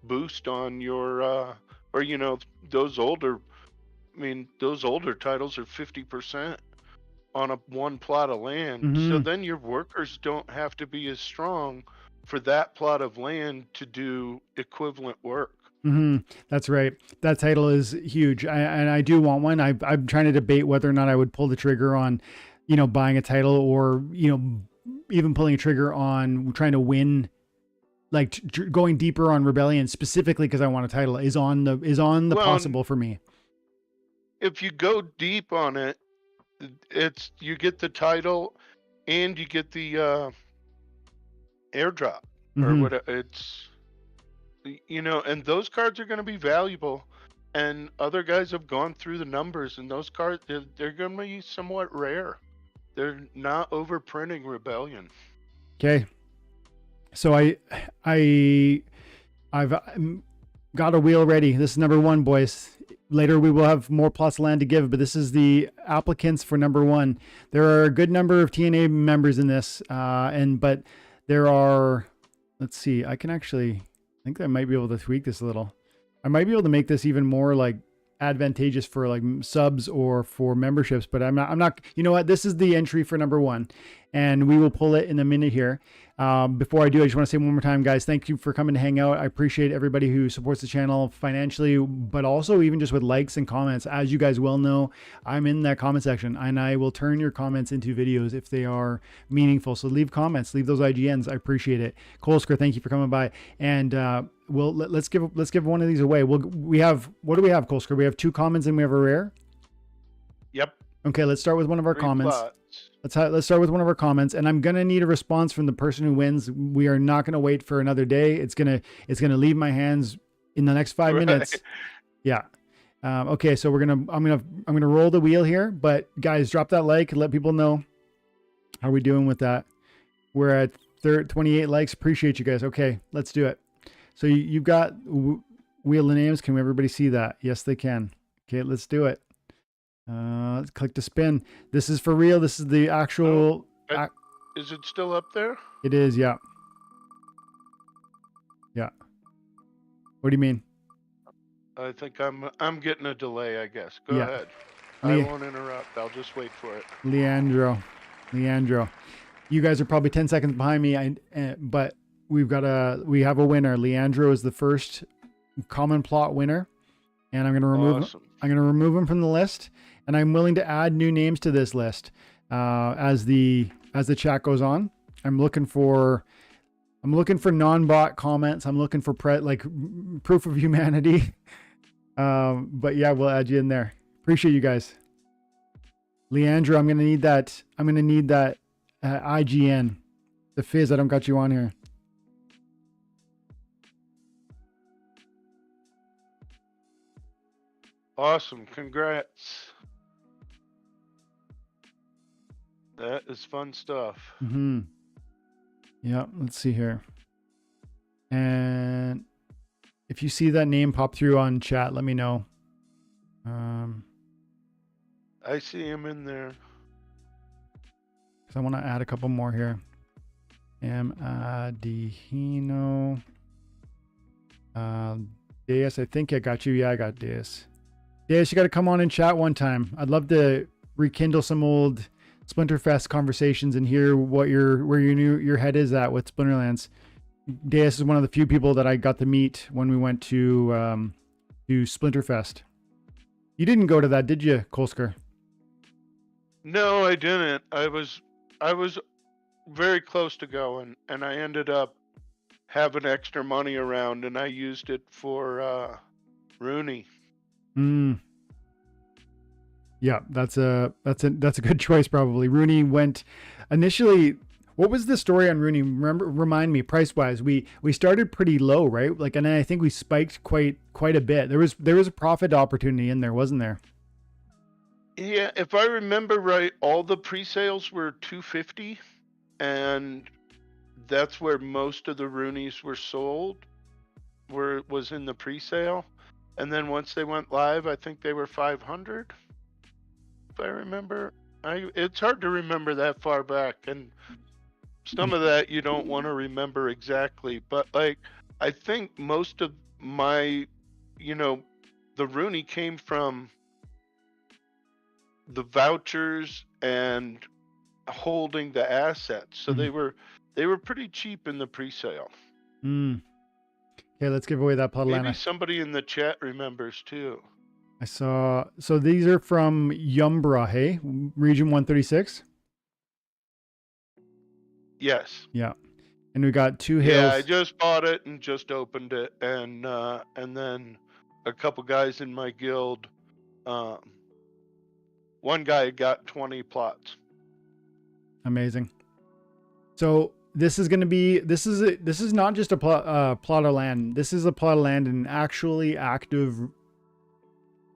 [SPEAKER 2] boost on your, or, those older, I mean, those older titles are 50% on a one plot of land. So
[SPEAKER 1] Hmm.
[SPEAKER 2] then your workers don't have to be as strong for that plot of land to do equivalent work.
[SPEAKER 1] Hmm. That's right. That title is huge. And I do want one. I'm trying to debate whether or not I would pull the trigger on, buying a title, or, even pulling a trigger on trying to win, like going deeper on Rebellion specifically because I want a title is on the
[SPEAKER 2] Well,
[SPEAKER 1] possible for me.
[SPEAKER 2] if you go deep on it, it's you get the title and you get the airdrop or
[SPEAKER 1] Hmm.
[SPEAKER 2] what it's and those cards are going to be valuable, and other guys have gone through the numbers, and those cards they're going to be somewhat rare. They're not overprinting Rebellion.
[SPEAKER 1] Okay. So I I've got a wheel ready. This is number one, boys. Later we will have more plus land to give, but this is the applicants for number one. There are a good number of TNA members in this, but there are. Let's see. I think I might be able to tweak this a little. I might be able to make this even more like advantageous for like subs or for memberships, but I'm not, you know what? This is the entry for number one, and we will pull it in a minute here. Before I do, I just want to say one more time, guys, thank you for coming to hang out. I appreciate everybody who supports the channel financially, but also even just with likes and comments. As you guys well know, I'm in that comment section, and I will turn your comments into videos if they are meaningful. So leave comments, leave those IGNs. I appreciate it. Colskr, thank you for coming by. And let's give one of these away. What do we have, Colskr? We have 2 commons and we have a rare.
[SPEAKER 2] Yep.
[SPEAKER 1] Okay, let's start with one of our
[SPEAKER 2] 3
[SPEAKER 1] comments.
[SPEAKER 2] plots.
[SPEAKER 1] Let's start with one of our comments, and I'm gonna need a response from the person who wins. We are not gonna wait for another day. It's gonna leave my hands in the next 5 minutes. Yeah. Okay, so I'm gonna roll the wheel here, but guys, drop that like and let people know how we doing with that. We're at 28 likes. Appreciate you guys. Okay, let's do it. So you've got wheel of names. Can everybody see that? Yes, they can. Okay, let's do it. Let's click to spin. This is for real. This is the actual.
[SPEAKER 2] Is it still up there?
[SPEAKER 1] It is. Yeah. Yeah. What do you mean?
[SPEAKER 2] I think I'm getting a delay, I guess. Go
[SPEAKER 1] Yeah.
[SPEAKER 2] ahead. I won't interrupt. I'll just wait for it.
[SPEAKER 1] Leandro. You guys are probably 10 seconds behind me, but we have a winner. Leandro is the first common plot winner, and I'm going to remove him from the list, and I'm willing to add new names to this list as the chat goes on. I'm looking for non-bot comments. I'm looking for proof of humanity. But yeah, we'll add you in there. Appreciate you guys. Leandro, I'm gonna need that IGN. The Fizz, I don't got you on here.
[SPEAKER 2] Awesome. Congrats. That is fun stuff.
[SPEAKER 1] Mm-hmm. Yeah, let's see here. And if you see that name pop through on chat, let me know.
[SPEAKER 2] I see him in there.
[SPEAKER 1] Because I want to add a couple more here. Adihino. Deus, I think I got you. Yeah, I got Deus. Deus, you got to come on and chat one time. I'd love to rekindle some old Splinterfest conversations and hear where your head is at with Splinterlands. Deus is one of the few people that I got to meet when we went to Splinterfest. You didn't go to that, did you, Colskr?
[SPEAKER 2] No, I didn't. I was very close to going, and I ended up having extra money around, and I used it for Rooney.
[SPEAKER 1] Yeah, that's a good choice probably. Rooney went initially. What was the story on Rooney? Remind me, price wise. We started pretty low, right? Like, and then I think we spiked quite a bit. There was a profit opportunity in there, wasn't there?
[SPEAKER 2] Yeah, if I remember right, all the pre-sales were 250, and that's where most of the Roonies were sold. Where it was in the pre-sale, and then once they went live, I think they were 500. If I remember, it's hard to remember that far back, and some of that you don't want to remember exactly, but like I think most of my, the Rooney came from the vouchers and holding the assets, so they were pretty cheap in the pre-sale.
[SPEAKER 1] Okay, let's give away that plot of land.
[SPEAKER 2] Maybe somebody in the chat remembers too.
[SPEAKER 1] I saw. So these are from Yumbra, hey, region 136.
[SPEAKER 2] Yes.
[SPEAKER 1] Yeah, and we got 2 hills.
[SPEAKER 2] Yeah, I just bought it and just opened it, and then a couple guys in my guild. One guy got 20 plots.
[SPEAKER 1] Amazing. So this is going to be. This is not just a plot of land. This is a plot of land in actually active.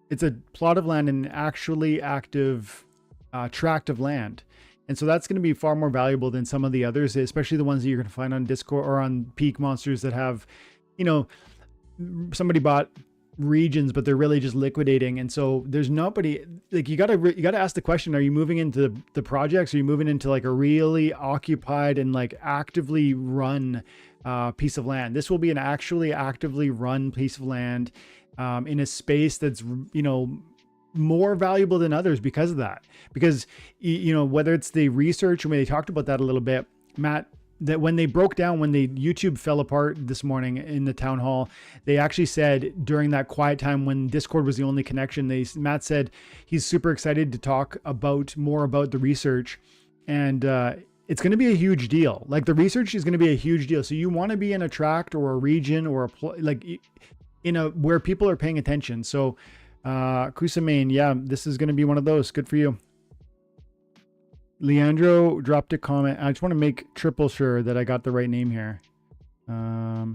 [SPEAKER 1] It's a plot of land in actually active tract of land. And so that's going to be far more valuable than some of the others, especially the ones that you're going to find on Discord or on Peak Monsters that have, somebody bought regions, but they're really just liquidating. And so there's nobody, like, you got to ask the question, are you moving into the projects? Are you moving into like a really occupied and like actively run piece of land? This will be an actually actively run piece of land in a space that's, more valuable than others because of that. Because, whether it's the research, and when they talked about that a little bit, Matt, that when they broke down, when the YouTube fell apart this morning in the town hall, they actually said during that quiet time when Discord was the only connection, Matt said he's super excited to talk more about the research, and it's going to be a huge deal. Like, the research is going to be a huge deal. So you want to be in a tract or a region or where people are paying attention. So Kusamain, yeah, this is going to be one of those. Good for you. Leandro dropped a comment. I just want to make triple sure that I got the right name here. I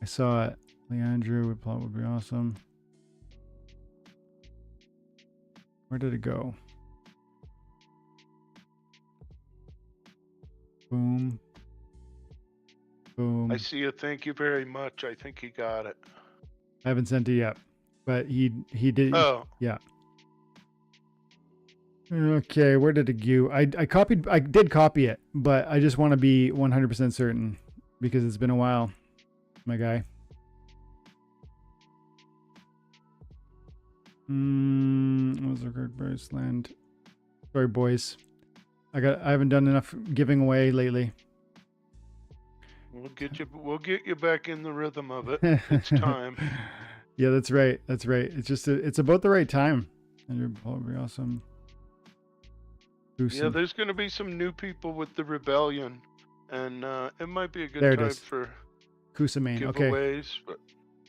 [SPEAKER 1] saw it. Leandro would be awesome. Where did it go? Boom. Boom.
[SPEAKER 2] I see a thank you very much. I think he got it.
[SPEAKER 1] I haven't sent it yet, but he did.
[SPEAKER 2] Oh,
[SPEAKER 1] Yeah. Okay, where did it go? I did copy it, but I just want to be 100% certain because it's been a while, my guy. What was the record price land? Sorry, boys. I haven't done enough giving away lately.
[SPEAKER 2] we'll get you back in the rhythm of it. It's time.
[SPEAKER 1] Yeah, that's right. That's right. It's just it's about the right time. And you're probably awesome.
[SPEAKER 2] Yeah, there's going to be some new people with the rebellion, and it might be a good
[SPEAKER 1] There it
[SPEAKER 2] time
[SPEAKER 1] is.
[SPEAKER 2] for
[SPEAKER 1] Kusamane.
[SPEAKER 2] giveaways.
[SPEAKER 1] Okay.
[SPEAKER 2] But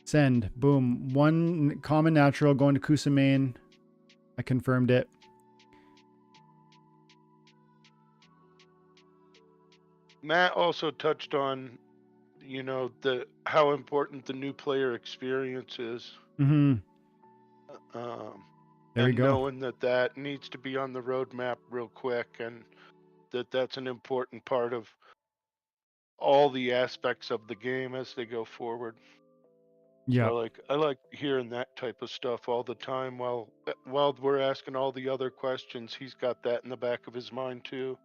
[SPEAKER 1] Send. Boom. One common natural going to Kusamane. I confirmed it.
[SPEAKER 2] Matt also touched on, how important the new player experience is.
[SPEAKER 1] Mm-hmm. There we
[SPEAKER 2] And
[SPEAKER 1] go.
[SPEAKER 2] knowing that needs to be on the roadmap real quick, and that's an important part of all the aspects of the game as they go forward.
[SPEAKER 1] Yeah.
[SPEAKER 2] So I like hearing that type of stuff all the time while we're asking all the other questions. He's got that in the back of his mind too.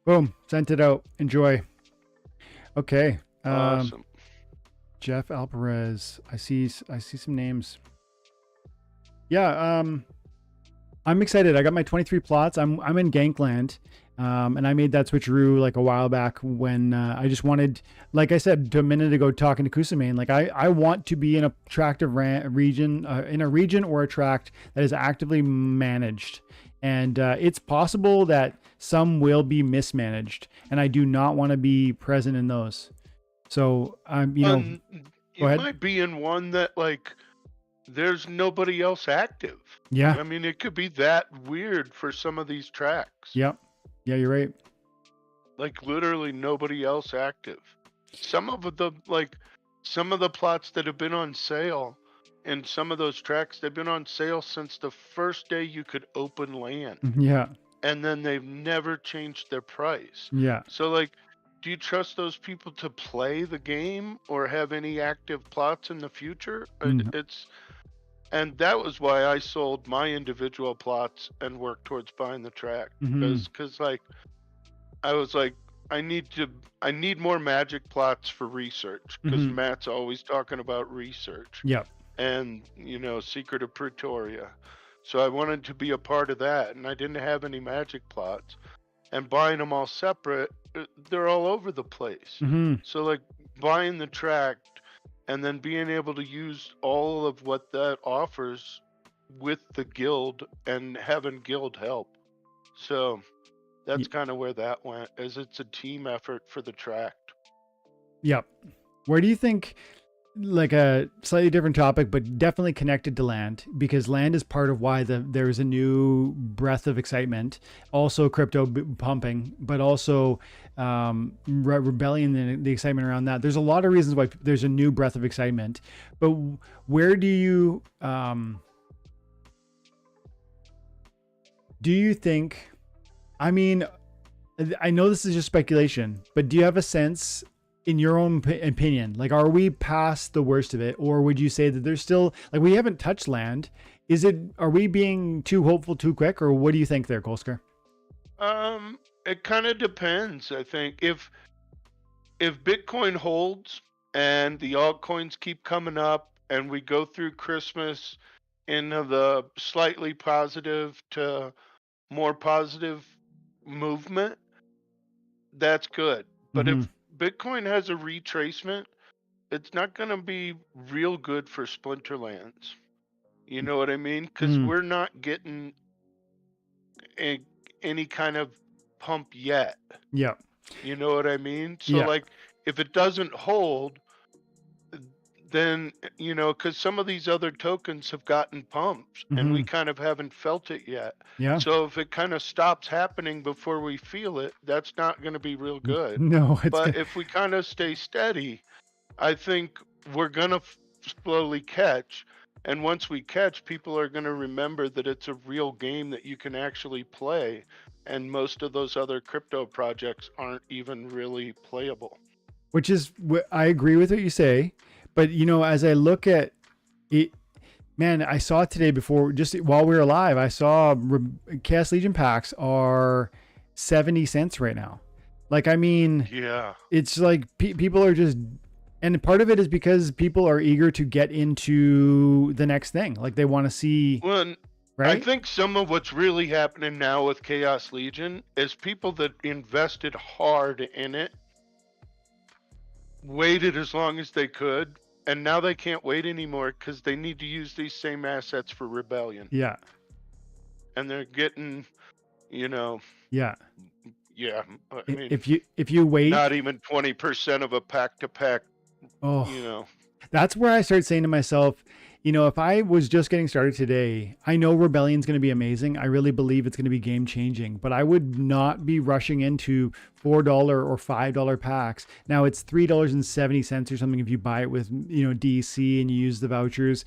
[SPEAKER 1] Boom. Sent it out. Enjoy. Okay.
[SPEAKER 2] Awesome.
[SPEAKER 1] Jeff Alvarez. I see some names. Yeah. I'm excited. I got my 23 plots. I'm in Gankland. And I made that switcheroo like a while back when I just wanted, like I said a minute ago, talking to Kusamane, like I want to be in a attractive region, in a region or a tract that is actively managed. And it's possible that some will be mismanaged, and I do not want to be present in those. So I'm,
[SPEAKER 2] you
[SPEAKER 1] go ahead.
[SPEAKER 2] might be in one that there's nobody else active.
[SPEAKER 1] Yeah.
[SPEAKER 2] I mean, it could be that weird for some of these tracks.
[SPEAKER 1] Yep. Yeah, you're right.
[SPEAKER 2] Like literally nobody else active. Some of the plots that have been on sale, and some of those tracks, they've been on sale since the first day you could open land.
[SPEAKER 1] Yeah.
[SPEAKER 2] And then they've never changed their price.
[SPEAKER 1] Yeah.
[SPEAKER 2] So do you trust those people to play the game or have any active plots in the future? And that was why I sold my individual plots and worked towards buying the track. Because I was like, I need more magic plots for research, because Matt's always talking about research.
[SPEAKER 1] Yep.
[SPEAKER 2] And Secret of Pretoria. So I wanted to be a part of that, and I didn't have any magic plots. And buying them all separate, they're all over the place. So buying the tract and then being able to use all of what that offers with the guild and having guild help. So that's kind of where that went, as it's a team effort for the tract.
[SPEAKER 1] Yep. Where do you think, like a slightly different topic, but definitely connected to land, because land is part of why there's a new breath of excitement, also crypto pumping, but also rebellion and the excitement around that. There's a lot of reasons why there's a new breath of excitement, but where do you think, I mean, I know this is just speculation, but do you have a sense, in your own opinion, like, are we past the worst of it, or would you say that there's still, like, we haven't touched land? Are we being too hopeful too quick, or what do you think there, Colskr?
[SPEAKER 2] It kind of depends. I think if Bitcoin holds and the altcoins keep coming up and we go through Christmas in the slightly positive to more positive movement, that's good. But if Bitcoin has a retracement, it's not going to be real good for Splinterlands. You know what I mean? Because we're not getting any kind of pump yet.
[SPEAKER 1] Yeah.
[SPEAKER 2] You know what I mean? So if it doesn't hold, then, because some of these other tokens have gotten pumps and we kind of haven't felt it yet.
[SPEAKER 1] Yeah.
[SPEAKER 2] So if it kind of stops happening before we feel it, that's not going to be real good.
[SPEAKER 1] No.
[SPEAKER 2] But if we kind of stay steady, I think we're going to slowly catch. And once we catch, people are going to remember that it's a real game that you can actually play. and most of those other crypto projects aren't even really playable.
[SPEAKER 1] Which is what I agree with what you say, but as I look at it, man, I saw today before, just while we were live, I saw Chaos Legion packs are 70 cents right now. Like, I mean,
[SPEAKER 2] Yeah.
[SPEAKER 1] it's like people are just, and part of it is because people are eager to get into the next thing. Like, they want to see,
[SPEAKER 2] Well,
[SPEAKER 1] right?
[SPEAKER 2] I think some of what's really happening now with Chaos Legion is people that invested hard in it waited as long as they could, and now they can't wait anymore because they need to use these same assets for Rebellion.
[SPEAKER 1] Yeah.
[SPEAKER 2] And they're getting,
[SPEAKER 1] Yeah.
[SPEAKER 2] yeah, I mean,
[SPEAKER 1] if you wait,
[SPEAKER 2] not even 20% of a pack to pack,
[SPEAKER 1] oh, that's where I start saying to myself, if I was just getting started today, I know Rebellion's going to be amazing. I really believe it's going to be game changing, but I would not be rushing into $4 or $5 packs. Now it's $3.70 or something if you buy it with, DC and you use the vouchers.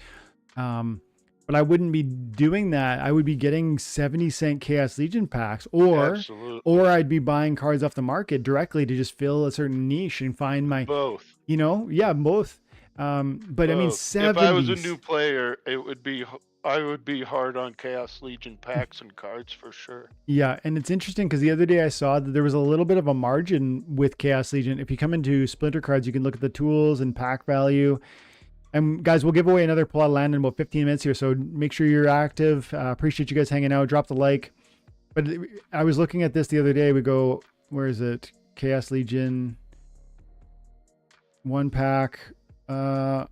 [SPEAKER 1] But I wouldn't be doing that. I would be getting 70-cent Chaos Legion packs, or I'd be buying cards off the market directly to just fill a certain niche and find my
[SPEAKER 2] both.
[SPEAKER 1] Both. But I mean, 70s.
[SPEAKER 2] If I was a new player, I would be hard on Chaos Legion packs and cards for sure.
[SPEAKER 1] Yeah, and it's interesting because the other day I saw that there was a little bit of a margin with Chaos Legion. If you come into Splinter cards, you can look at the tools and pack value. And guys, we'll give away another plot of land in about 15 minutes here, so make sure you're active. Appreciate you guys hanging out. Drop the like. But I was looking at this the other day. We go, where is it? Chaos Legion. 1 pack. I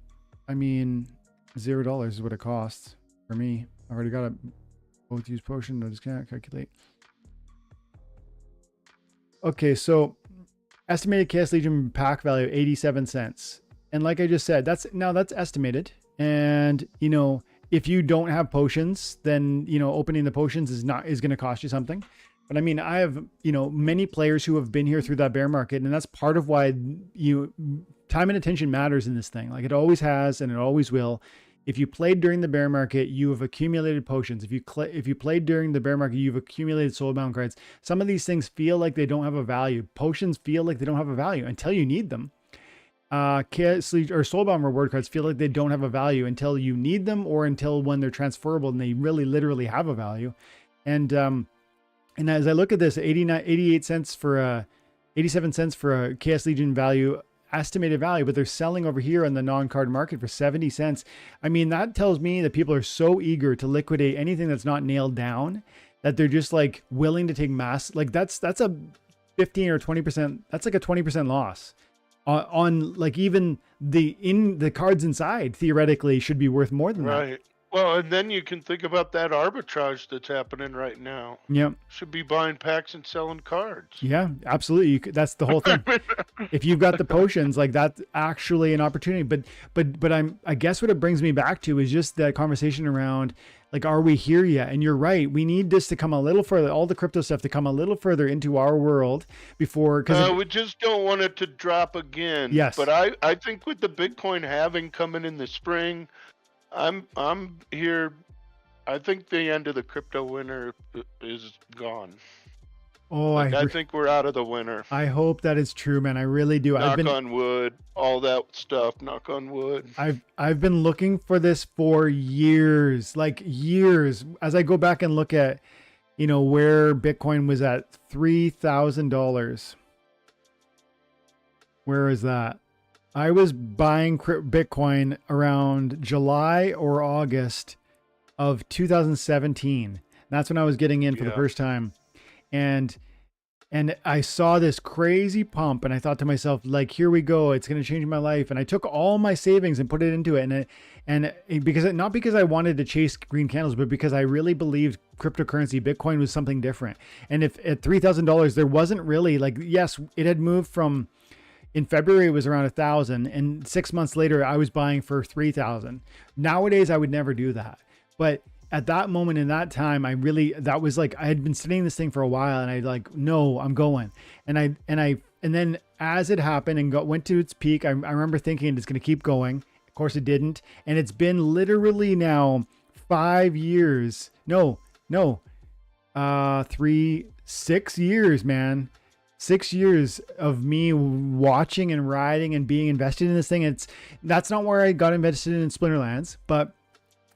[SPEAKER 1] mean, $0 is what it costs for me. I've already got a both use potion. No, just can't calculate. Okay, so estimated Chaos Legion pack value 87 cents. And like I just said, that's estimated. And if you don't have potions, then opening the potions is going to cost you something. But I mean, I have many players who have been here through that bear market, and that's part of why time and attention matters in this thing. Like it always has, and it always will. If you played during the bear market, you have accumulated potions. If you played during the bear market, you've accumulated soulbound cards. Some of these things feel like they don't have a value. Potions feel like they don't have a value until you need them. Chaos Legion or soulbound reward cards feel like they don't have a value until you need them, or until when they're transferable and they really literally have a value. And as I look at this, 88 cents for 87 cents for a Chaos Legion value, estimated value, but they're selling over here on the non-card market for 70 cents. I mean, that tells me that people are so eager to liquidate anything that's not nailed down that they're just like willing to take mass. Like that's a 15 or 20%. That's like a 20% loss on like even the cards inside theoretically should be worth more than that.
[SPEAKER 2] Right. Well, and then you can think about that arbitrage that's happening right now.
[SPEAKER 1] Yeah.
[SPEAKER 2] Should be buying packs and selling cards.
[SPEAKER 1] Yeah, absolutely. That's the whole thing. If you've got the potions, like that's actually an opportunity. But I guess what it brings me back to is just that conversation around like, are we here yet? And you're right. We need this to come a little further, all the crypto stuff to come a little further into our world before.
[SPEAKER 2] We just don't want it to drop again.
[SPEAKER 1] Yes.
[SPEAKER 2] But I think with the Bitcoin halving coming in the spring, I'm here. I think the end of the crypto winter is gone.
[SPEAKER 1] Oh,
[SPEAKER 2] I think we're out of the winter.
[SPEAKER 1] I hope that is true, man. I really do.
[SPEAKER 2] Knock on wood, all that stuff. Knock on wood.
[SPEAKER 1] I've been looking for this for years, like years. As I go back and look at, where Bitcoin was at $3,000. Where is that? I was buying Bitcoin around July or August of 2017. That's when I was getting in for the first time. And I saw this crazy pump and I thought to myself, like, here we go. It's going to change my life. And I took all my savings and put it into it. Not because I wanted to chase green candles, but because I really believed cryptocurrency, Bitcoin was something different. And if at $3,000, there wasn't really like, yes, it had moved from, in February, it was around 1,000. And 6 months later, I was buying for 3,000. Nowadays, I would never do that. But at that moment in that time, that was like, I had been studying this thing for a while and I like, no, I'm going. And then as it happened and went to its peak, I remember thinking it's going to keep going. Of course it didn't. And it's been literally now 5 years. No, 3, 6 years, man. 6 years of me watching and riding and being invested in this thing. That's not where I got invested in Splinterlands, but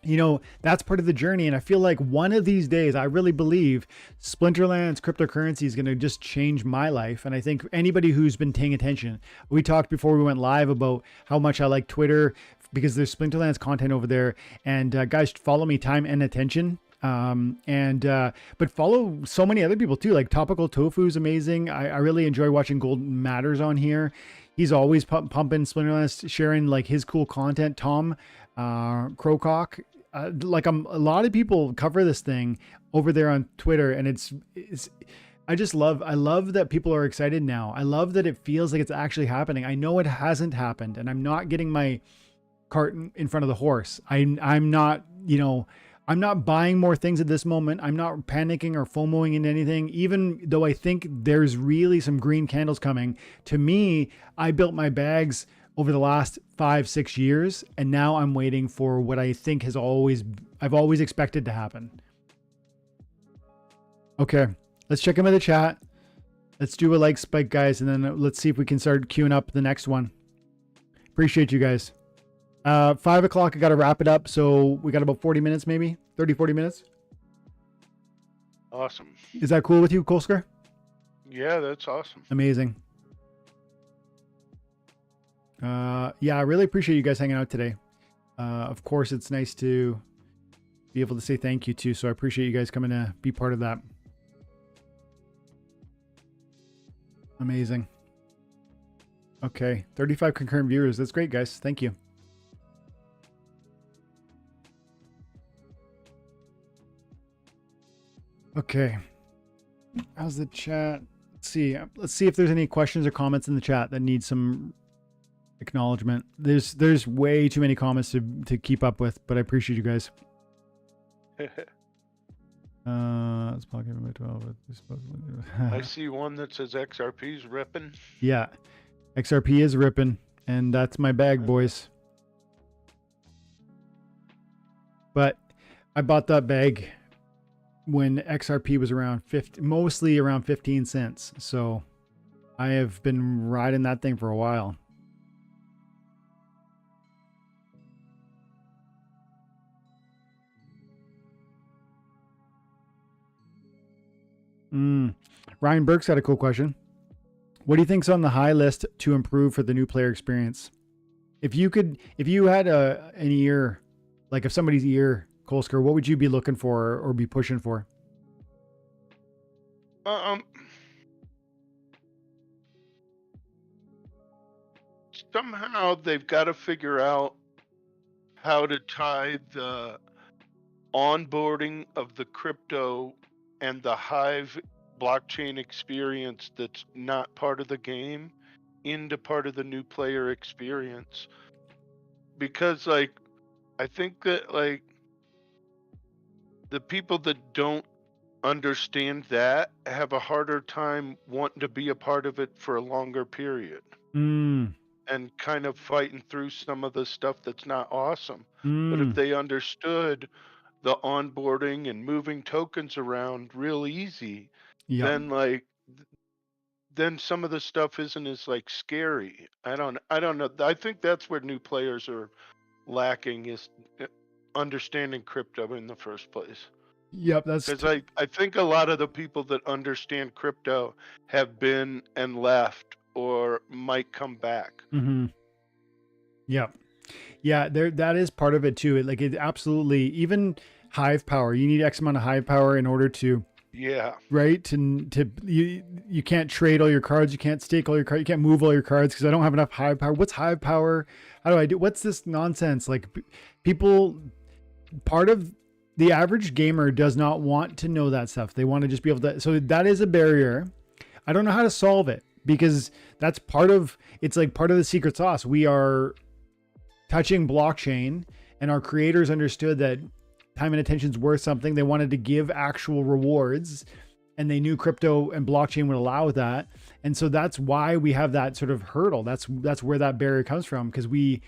[SPEAKER 1] you know, that's part of the journey. And I feel like one of these days, I really believe Splinterlands cryptocurrency is going to just change my life. And I think anybody who's been paying attention, we talked before we went live about how much I like Twitter because there's Splinterlands content over there. And guys, follow me, Time and Attention. But follow so many other people too, like Topical Tofu is amazing. I really enjoy watching Gold Matters on here. He's always pumping Splinterlands, sharing like his cool content. Tom Krocock, like a lot of people cover this thing over there on Twitter, and it's I love that people are excited now. I love that it feels like it's actually happening. I know it hasn't happened, and I'm not getting my cart in front of the horse. I'm not, I'm not buying more things at this moment. I'm not panicking or FOMOing into anything, even though I think there's really some green candles coming. To me, I built my bags over the last 5-6 years, and now I'm waiting for what I think I've always expected to happen. Okay, let's check in with the chat. Let's do a like spike, guys, and then let's see if we can start queuing up the next one. Appreciate you guys. 5 o'clock, I got to wrap it up. So we got about 40 minutes, maybe 30, 40 minutes.
[SPEAKER 2] Awesome.
[SPEAKER 1] Is that cool with you, Colskr?
[SPEAKER 2] Yeah, that's awesome.
[SPEAKER 1] Amazing. Yeah, I really appreciate you guys hanging out today. Of course, it's nice to be able to say thank you too. So I appreciate you guys coming to be part of that. Amazing. Okay. 35 concurrent viewers. That's great, guys. Thank you. Okay. How's the chat? Let's see. Let's see if there's any questions or comments in the chat that need some acknowledgement. There's way too many comments to keep up with, but I appreciate you guys. It's Pocket 12.
[SPEAKER 2] I see one that says XRP's ripping.
[SPEAKER 1] Yeah, XRP is ripping, and that's my bag, boys. But I bought that bag when XRP was around mostly around 15 cents. So I have been riding that thing for a while. Ryan Burke's got a cool question. What do you think's on the high list to improve for the new player experience? If you had an ear, like if somebody's ear, Colskr, what would you be looking for or be pushing for?
[SPEAKER 2] Somehow they've got to figure out how to tie the onboarding of the crypto and the Hive blockchain experience that's not part of the game into part of the new player experience. Because like, I think that like the people that don't understand that have a harder time wanting to be a part of it for a longer period. And kind of fighting through some of the stuff that's not awesome. But if they understood the onboarding and moving tokens around real easy, then some of the stuff isn't as like scary. I don't know. I think that's where new players are lacking, is understanding crypto in the first place.
[SPEAKER 1] Yep, that's
[SPEAKER 2] because I think a lot of the people that understand crypto have been and left or might come back.
[SPEAKER 1] Yep. Yeah, that is part of it too. Like it absolutely, even Hive power, you need X amount of Hive power in order to, right? You can't trade all your cards, you can't stake all your cards, you can't move all your cards because I don't have enough Hive power. What's Hive power? How do I do? What's this nonsense? Like people, part of the average gamer does not want to know that stuff. They want to just be able to. So that is a barrier. I don't know how to solve it because that's part of. It's like part of the secret sauce. We are touching blockchain, and our creators understood that time and attention is worth something. They wanted to give actual rewards, and they knew crypto and blockchain would allow that. And so that's why we have that sort of hurdle. That's where that barrier comes from, because we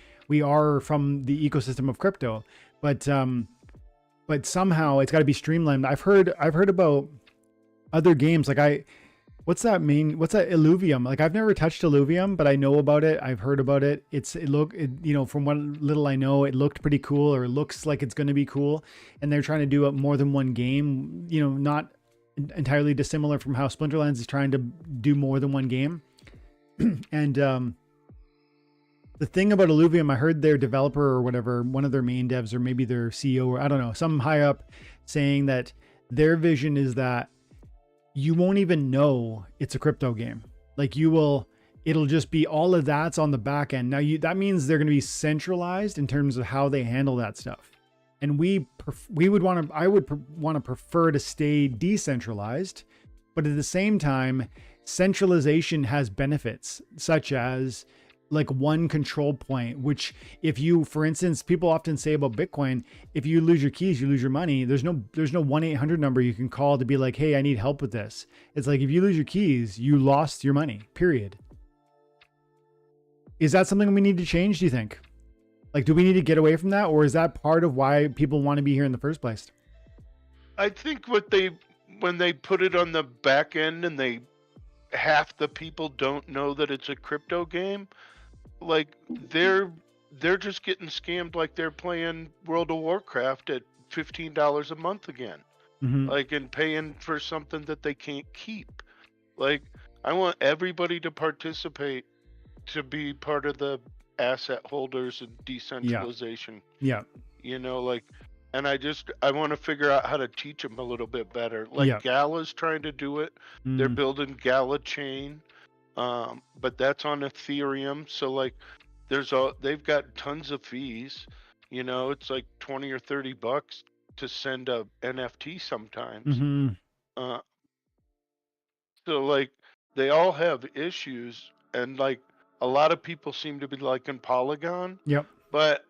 [SPEAKER 1] are from the ecosystem of crypto, but somehow it's got to be streamlined. I've heard about other games. Like what's that Illuvium? Like I've never touched Illuvium, but I know about it. I've heard about it. From what little I know, it looked pretty cool, or it looks like it's going to be cool. And they're trying to do more than one game, not entirely dissimilar from how Splinterlands is trying to do more than one game. And the thing about Illuvium, I heard their developer or whatever, one of their main devs, or maybe their CEO, or I don't know, some high up, saying that their vision is that you won't even know it's a crypto game. Like it'll just be all of that's on the back end. Now that means they're going to be centralized in terms of how they handle that stuff. And I would want to prefer to stay decentralized, but at the same time, centralization has benefits, such as like one control point, which if you, for instance, people often say about Bitcoin, if you lose your keys, you lose your money. There's no 1-800 number you can call to be like, hey, I need help with this. It's like, if you lose your keys, you lost your money, period. Is that something we need to change, do you think? Like, do we need to get away from that? Or is that part of why people want to be here in the first place?
[SPEAKER 2] I think when they put it on the back end and half the people don't know that it's a crypto game, like they're just getting scammed like they're playing World of Warcraft at $15 a month again.
[SPEAKER 1] Mm-hmm.
[SPEAKER 2] Like, and paying for something that they can't keep. Like, I want everybody to participate, to be part of the asset holders and decentralization.
[SPEAKER 1] Yeah.
[SPEAKER 2] And I want to figure out how to teach them a little bit better. Like Gala's trying to do it. They're building Gala chain. But that's on Ethereum. So like they've got tons of fees. It's like 20 or 30 bucks to send a NFT sometimes.
[SPEAKER 1] Mm-hmm.
[SPEAKER 2] So like they all have issues, and like a lot of people seem to be liking Polygon.
[SPEAKER 1] Yep.
[SPEAKER 2] But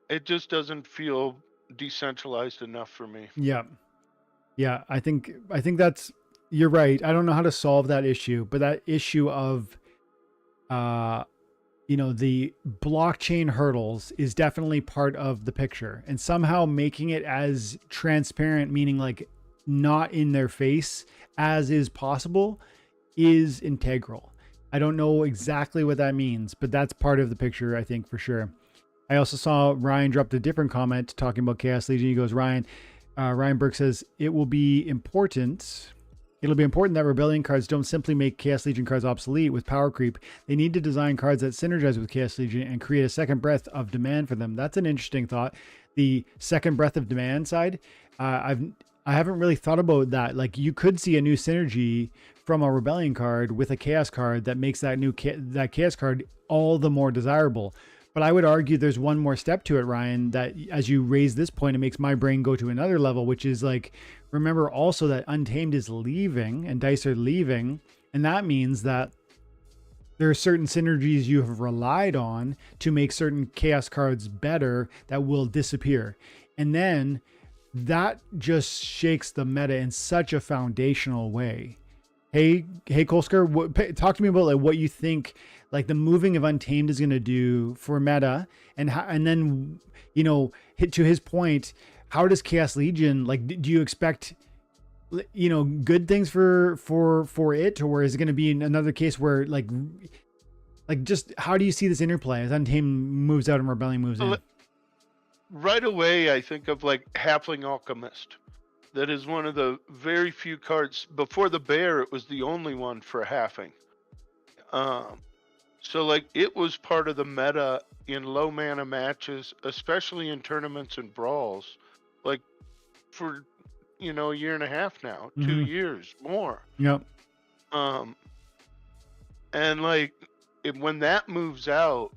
[SPEAKER 2] it just doesn't feel decentralized enough for me.
[SPEAKER 1] Yeah. Yeah. I think you're right. I don't know how to solve that issue, but that issue of, the blockchain hurdles is definitely part of the picture, and somehow making it as transparent, meaning like not in their face as is possible, is integral. I don't know exactly what that means, but that's part of the picture, I think, for sure. I also saw Ryan dropped a different comment talking about Chaos Legion. He goes, Ryan Burke says, it'll be important that Rebellion cards don't simply make Chaos Legion cards obsolete with power creep. They need to design cards that synergize with Chaos Legion and create a second breath of demand for them. That's an interesting thought. The second breath of demand side. I haven't really thought about that. Like, you could see a new synergy from a Rebellion card with a Chaos card that makes that Chaos card all the more desirable. But I would argue there's one more step to it, Ryan, that as you raise this point, it makes my brain go to another level, which is like, remember also that Untamed is leaving and Dice are leaving. And that means that there are certain synergies you have relied on to make certain Chaos cards better that will disappear. And then that just shakes the meta in such a foundational way. Hey, Colskr, talk to me about like what you think like the moving of Untamed is going to do for meta, and then to his point, how does Chaos Legion, like, do you expect good things for it, or is it going to be another case where like just how do you see this interplay as Untamed moves out and Rebellion moves in?
[SPEAKER 2] Right away, I think of like Halfling Alchemist. That is one of the very few cards. Before the Bear, it was the only one for halving. So like it was part of the meta in low mana matches, especially in tournaments and brawls, like for a year and a half now, 2 years more.
[SPEAKER 1] Yep.
[SPEAKER 2] And like when that moves out,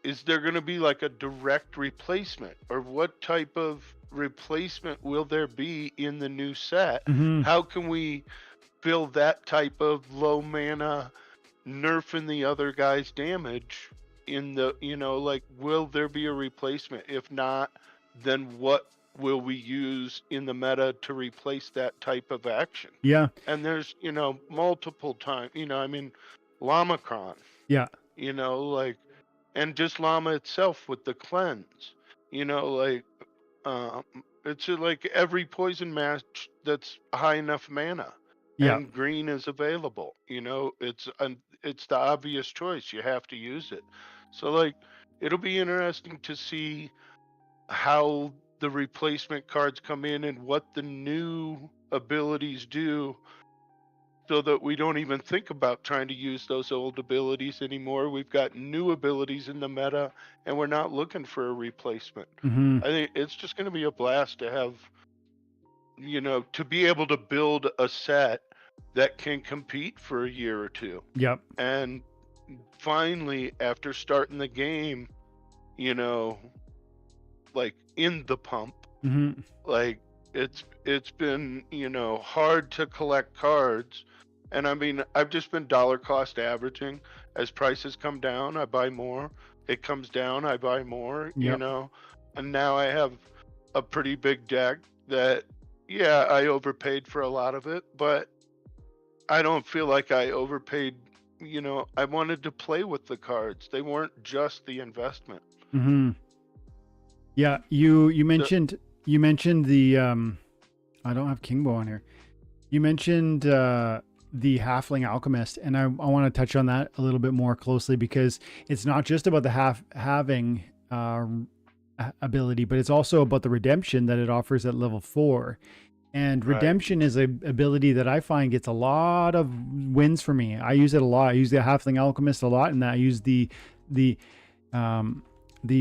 [SPEAKER 2] is there going to be like a direct replacement, or what type of replacement will there be in the new set? How can we build that type of low mana nerfing the other guy's damage in the like, will there be a replacement? If not, then what will we use in the meta to replace that type of action? And there's multiple times, Lamacron, like, and just Llama itself with the cleanse, It's like every poison match that's high enough mana
[SPEAKER 1] Yeah.
[SPEAKER 2] and green is available. It's the obvious choice. You have to use it. So like it'll be interesting to see how the replacement cards come in and what the new abilities do, so that we don't even think about trying to use those old abilities anymore. We've got new abilities in the meta and we're not looking for a replacement.
[SPEAKER 1] Mm-hmm.
[SPEAKER 2] I think it's just going to be a blast to have, to be able to build a set that can compete for a year or two.
[SPEAKER 1] Yep.
[SPEAKER 2] And finally, after starting the game, you know, like in the pump,
[SPEAKER 1] Mm-hmm.
[SPEAKER 2] like it's been, hard to collect cards. And I mean, I've just been dollar cost averaging. As prices come down, I buy more. It comes down, I buy more,
[SPEAKER 1] Yep.
[SPEAKER 2] And now I have a pretty big deck that, yeah, I overpaid for a lot of it, but I don't feel like I overpaid. I wanted to play with the cards. They weren't just the investment.
[SPEAKER 1] Mm-hmm. Yeah, you mentioned the I don't have Kingbo on here. You mentioned the Halfling Alchemist, and I want to touch on that a little bit more closely, because it's not just about the having ability, but it's also about the redemption that it offers at level 4. And
[SPEAKER 2] Right.
[SPEAKER 1] redemption is a ability that I find gets a lot of wins for me. I use it a lot. I use the Halfling Alchemist a lot, and I use the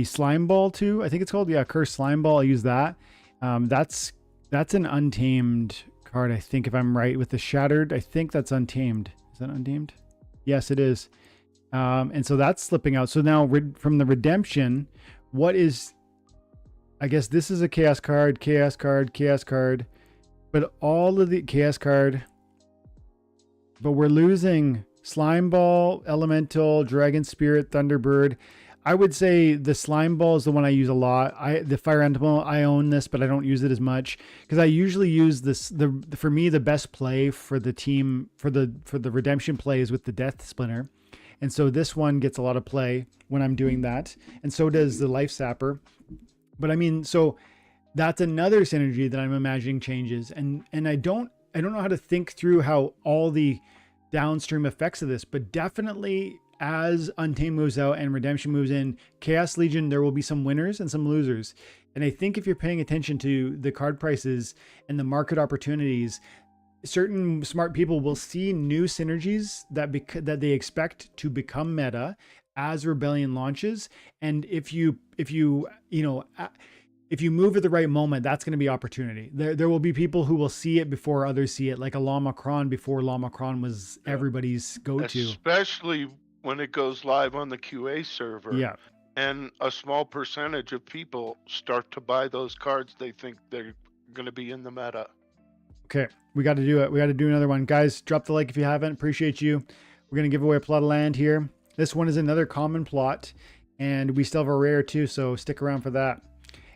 [SPEAKER 1] slime ball too. I think it's called, Cursed Slime Ball. I use that. That's an untamed card, I think, if I'm right, with the Shattered. I think that's untamed. Is that untamed? Yes, it is. And so that's slipping out. So now from the redemption, what is, I guess this is a chaos card, but all of the chaos card, but we're losing Slime Ball, Elemental, Dragon Spirit, Thunderbird. I would say the Slime Ball is the one I use a lot. The Fire Elemental, I own this, but I don't use it as much, because I usually use this. For me, the best play for the team for the redemption play is with the Death Splinter, and so this one gets a lot of play when I'm doing that, and so does the Life Sapper. But I mean, so that's another synergy that I'm imagining changes, and I don't know how to think through how all the downstream effects of this, but definitely as Untamed moves out and Redemption moves in, Chaos Legion, there will be some winners and some losers. And I think if you're paying attention to the card prices and the market opportunities, certain smart people will see new synergies that they expect to become meta as Rebellion launches. And if you move at the right moment, that's going to be opportunity. There will be people who will see it before others see it, like a Lamacron before Lamacron was everybody's go-to.
[SPEAKER 2] Especially when it goes live on the QA server.
[SPEAKER 1] Yeah.
[SPEAKER 2] And a small percentage of people start to buy those cards they think they're going to be in the meta.
[SPEAKER 1] Okay, we got to do it. We got to do another one. Guys, drop the like if you haven't. Appreciate you. We're going to give away a plot of land here. This one is another common plot, and we still have a rare too, so stick around for that.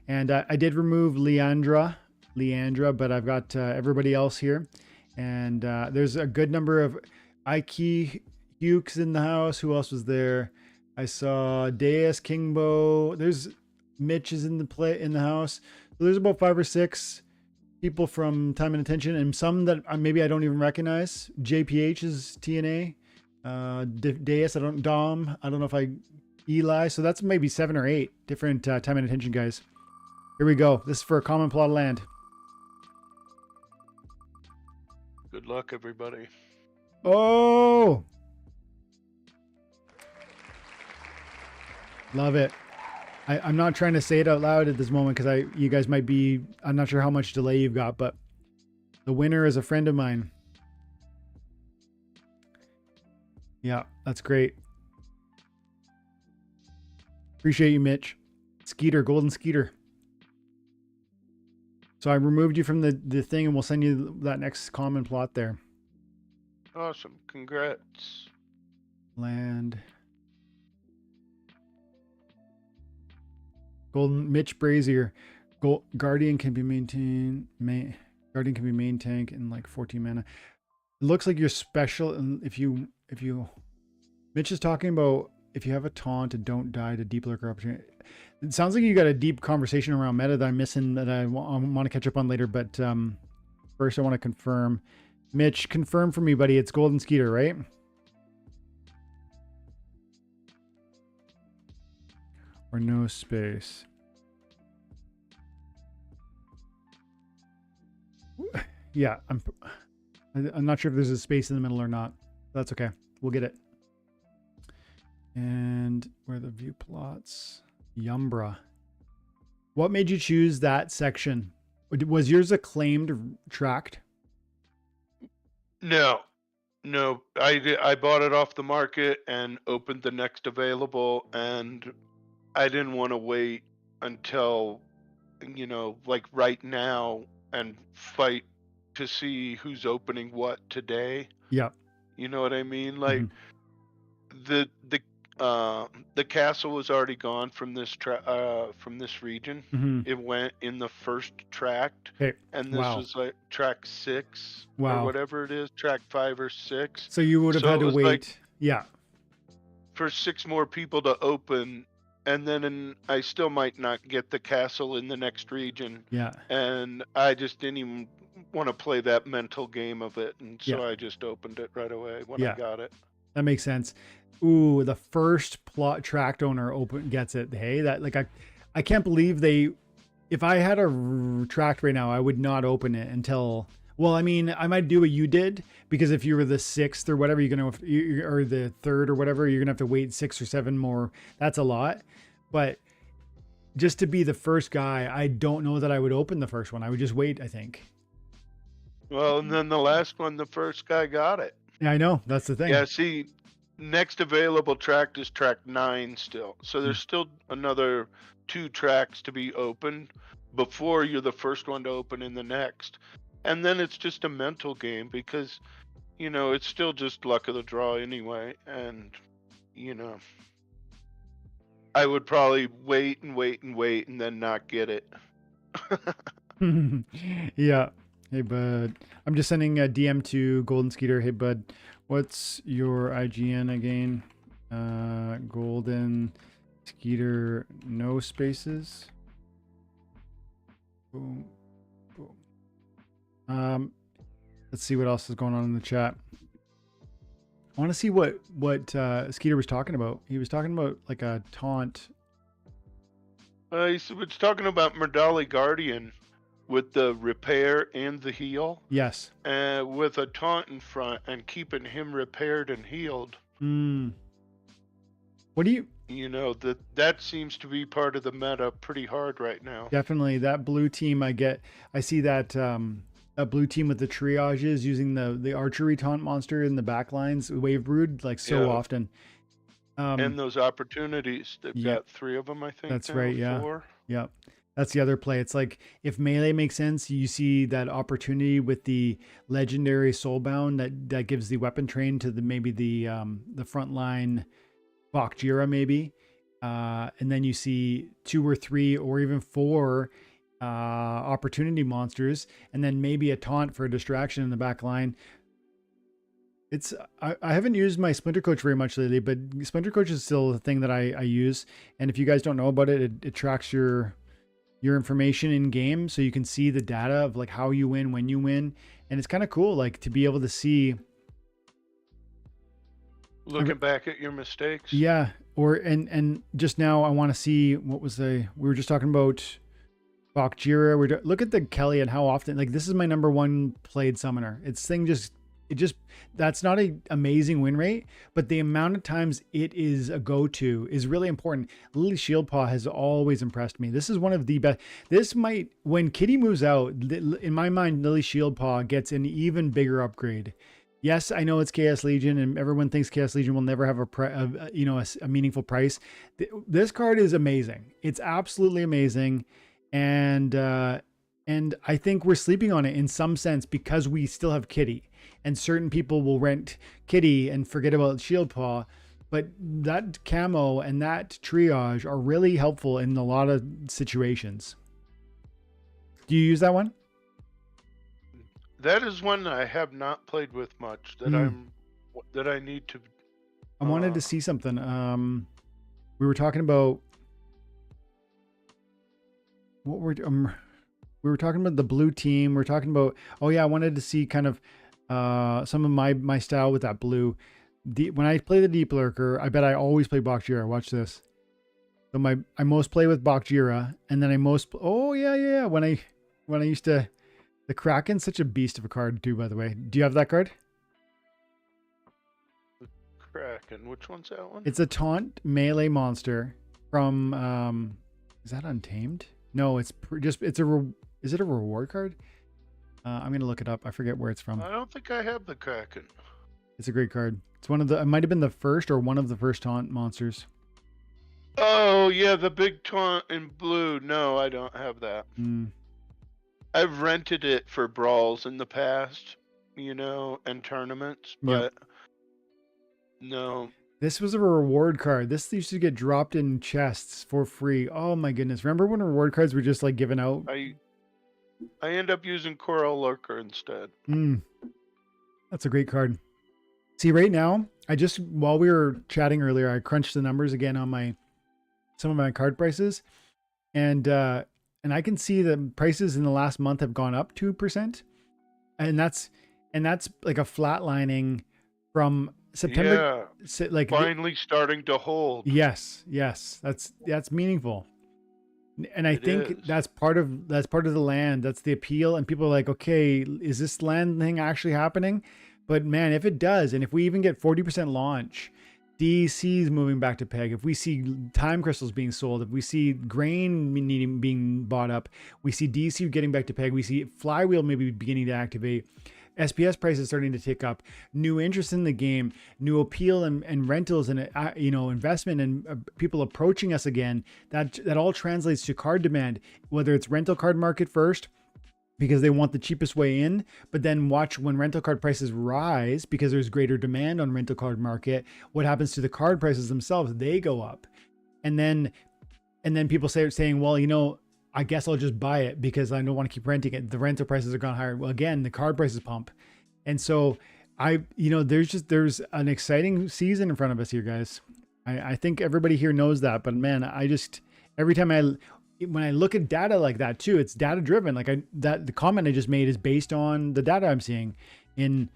[SPEAKER 1] And I did remove Leandra, but I've got everybody else here. And there's a good number of Ike Hukes in the house. Who else was there? I saw Deus, Kingbo. There's Mitch is in the house. So there's about 5 or 6 people from Time and Attention, and some that maybe I don't even recognize. JPH is TNA. Deus, I don't know if Eli. So that's maybe 7 or 8 different Time and Attention guys. Here we go. This is for a common plot of land.
[SPEAKER 2] Good luck, everybody.
[SPEAKER 1] Oh! Love it. I'm not trying to say it out loud at this moment because you guys might be, I'm not sure how much delay you've got, but the winner is a friend of mine. Yeah, that's great. Appreciate you, Mitch. Skeeter, Golden Skeeter. So I removed you from the thing, and we'll send you that next common plot there.
[SPEAKER 2] Awesome. Congrats.
[SPEAKER 1] Land. Golden Mitch Brazier. Guardian can be maintained. Guardian can be main tank in like 14 mana. It looks like you're special, and if you Mitch is talking about if you have a taunt and don't die to Deep Lurker opportunity. it sounds like you got a deep conversation around meta that I'm missing that I want to catch up on later. But first, I want to confirm. Mitch, confirm for me, buddy. It's Golden Skeeter, right? Or no space? Yeah, I'm not sure if there's a space in the middle or not. That's okay. We'll get it. And where are the view plots? Yumbra. What made you choose that section? Was yours acclaimed tracked?
[SPEAKER 2] No, I bought it off the market and opened the next available, and I didn't want to wait until, like right now and fight to see who's opening what today.
[SPEAKER 1] Yeah.
[SPEAKER 2] You know what I mean? Like the castle was already gone from this region.
[SPEAKER 1] Mm-hmm.
[SPEAKER 2] It went in the first tract,
[SPEAKER 1] Okay.
[SPEAKER 2] and this was like track 6
[SPEAKER 1] Wow.
[SPEAKER 2] or whatever it is, track 5 or 6.
[SPEAKER 1] So you would have had to wait. Like,
[SPEAKER 2] yeah. For 6 more people to open, and then I still might not get the castle in the next region.
[SPEAKER 1] Yeah.
[SPEAKER 2] And I just didn't even want to play that mental game of it, and so I just opened it right away when I got it.
[SPEAKER 1] That makes sense. Ooh, the first plot tract owner gets it. Hey, that like I can't believe if I had a tract right now, I would not open it until, well, I mean, I might do what you did, because if you were the 6th or whatever, or the 3rd or whatever, you're gonna have to wait 6 or 7 more. That's a lot. But just to be the first guy, I don't know that I would open the first one. I would just wait, I think.
[SPEAKER 2] Well, and then the last one, the first guy got it.
[SPEAKER 1] Yeah, I know. That's the thing.
[SPEAKER 2] Yeah, see, next available tract is track 9 still. So there's still another 2 tracks to be opened before you're the first one to open in the next. And then it's just a mental game, because, it's still just luck of the draw anyway. And, I would probably wait and then not get it.
[SPEAKER 1] Yeah. Hey, bud. I'm just sending a DM to Golden Skeeter. Hey, bud. What's your IGN again? Golden Skeeter, no spaces. Boom. Boom. Let's see what else is going on in the chat. I want to see what Skeeter was talking about. He was talking about like a taunt.
[SPEAKER 2] He was talking about Merdali Guardian with the repair and the heal.
[SPEAKER 1] Yes.
[SPEAKER 2] With a taunt in front and keeping him repaired and healed.
[SPEAKER 1] What do you...
[SPEAKER 2] that seems to be part of the meta pretty hard right now.
[SPEAKER 1] Definitely. That blue team I see that a blue team with the triages using the archery taunt monster in the back lines, Wave Brood, like often.
[SPEAKER 2] And those opportunities. They've got 3 of them, I think.
[SPEAKER 1] That's
[SPEAKER 2] now,
[SPEAKER 1] right, yeah.
[SPEAKER 2] 4.
[SPEAKER 1] Yeah. That's the other play. It's like, if melee makes sense, you see that opportunity with the legendary Soulbound that gives the weapon train to maybe the frontline Bakjira maybe. And then you see 2 or 3 or even 4 opportunity monsters, and then maybe a taunt for a distraction in the back line. I haven't used my Splinter Coach very much lately, but Splinter Coach is still a thing that I use. And if you guys don't know about it, it tracks your information in game, so you can see the data of like how you win, when you win, and it's kind of cool, like to be able to see,
[SPEAKER 2] looking back at your mistakes.
[SPEAKER 1] Yeah, and just now I want to see we were just talking about Bakjira. Look at the Kelly and how often, like, this is my number 1 played summoner. That's not an amazing win rate, but the amount of times it is a go-to is really important. Lily Shieldpaw has always impressed me. This is one of the best. When Kitty moves out, in my mind, Lily Shieldpaw gets an even bigger upgrade. Yes, I know it's Chaos Legion, and everyone thinks Chaos Legion will never have a meaningful price. This card is amazing. It's absolutely amazing, and I think we're sleeping on it in some sense, because we still have Kitty. And certain people will rent Kitty and forget about Shieldpaw, but that camo and that triage are really helpful in a lot of situations. Do you use that one?
[SPEAKER 2] That is one that I have not played with much. That I need to.
[SPEAKER 1] I wanted to see something. We were talking about what we were talking about the blue team. We're talking about, oh yeah, I wanted to see kind of some of my style with that blue. When I play the Deep Lurker, I bet I always play Bakjira. Watch this. So I most play with Bakjira, and then oh yeah. When I used to, the Kraken's such a beast of a card too, by the way. Do you have that card?
[SPEAKER 2] The Kraken, which one's that one?
[SPEAKER 1] It's a taunt melee monster from is that Untamed? No, it's is it a reward card? I'm gonna look it up. I forget where it's from.
[SPEAKER 2] I don't think I have the Kraken.
[SPEAKER 1] It's a great card. It's it might have been the first or one of the first taunt monsters.
[SPEAKER 2] Oh yeah, the big taunt in blue. No, I don't have that. I've rented it for brawls in the past, and tournaments, but no.
[SPEAKER 1] This was a reward card. This used to get dropped in chests for free. Oh my goodness. Remember when reward cards were just like given out?
[SPEAKER 2] I end up using Coral Lurker instead.
[SPEAKER 1] That's a great card. See, right now, while we were chatting earlier, I crunched the numbers again on some of my card prices, and I can see the prices in the last month have gone up 2%, and that's like a flatlining from September.
[SPEAKER 2] Yeah, like finally starting to hold.
[SPEAKER 1] Yes, that's meaningful, and I think that's part of the land. That's the appeal, and people are like, okay, is this land thing actually happening? But man, if it does, and if we even get 40% launch, DCs moving back to peg, if we see time crystals being sold, if we see grain being bought up, we see DC getting back to peg, we see flywheel maybe beginning to activate, SPS prices starting to tick up, new interest in the game, new appeal and rentals and investment and people approaching us again, that all translates to card demand, whether it's rental card market first, because they want the cheapest way in, but then watch when rental card prices rise because there's greater demand on rental card market, what happens to the card prices themselves? They go up. And then people saying, well, I guess I'll just buy it because I don't want to keep renting it. The rental prices are gone higher. Well, again, the card prices pump. And so there's an exciting season in front of us here, guys. I think everybody here knows that, but man, every time when I look at data like that too, it's data driven. Like the comment I just made is based on the data I'm seeing. In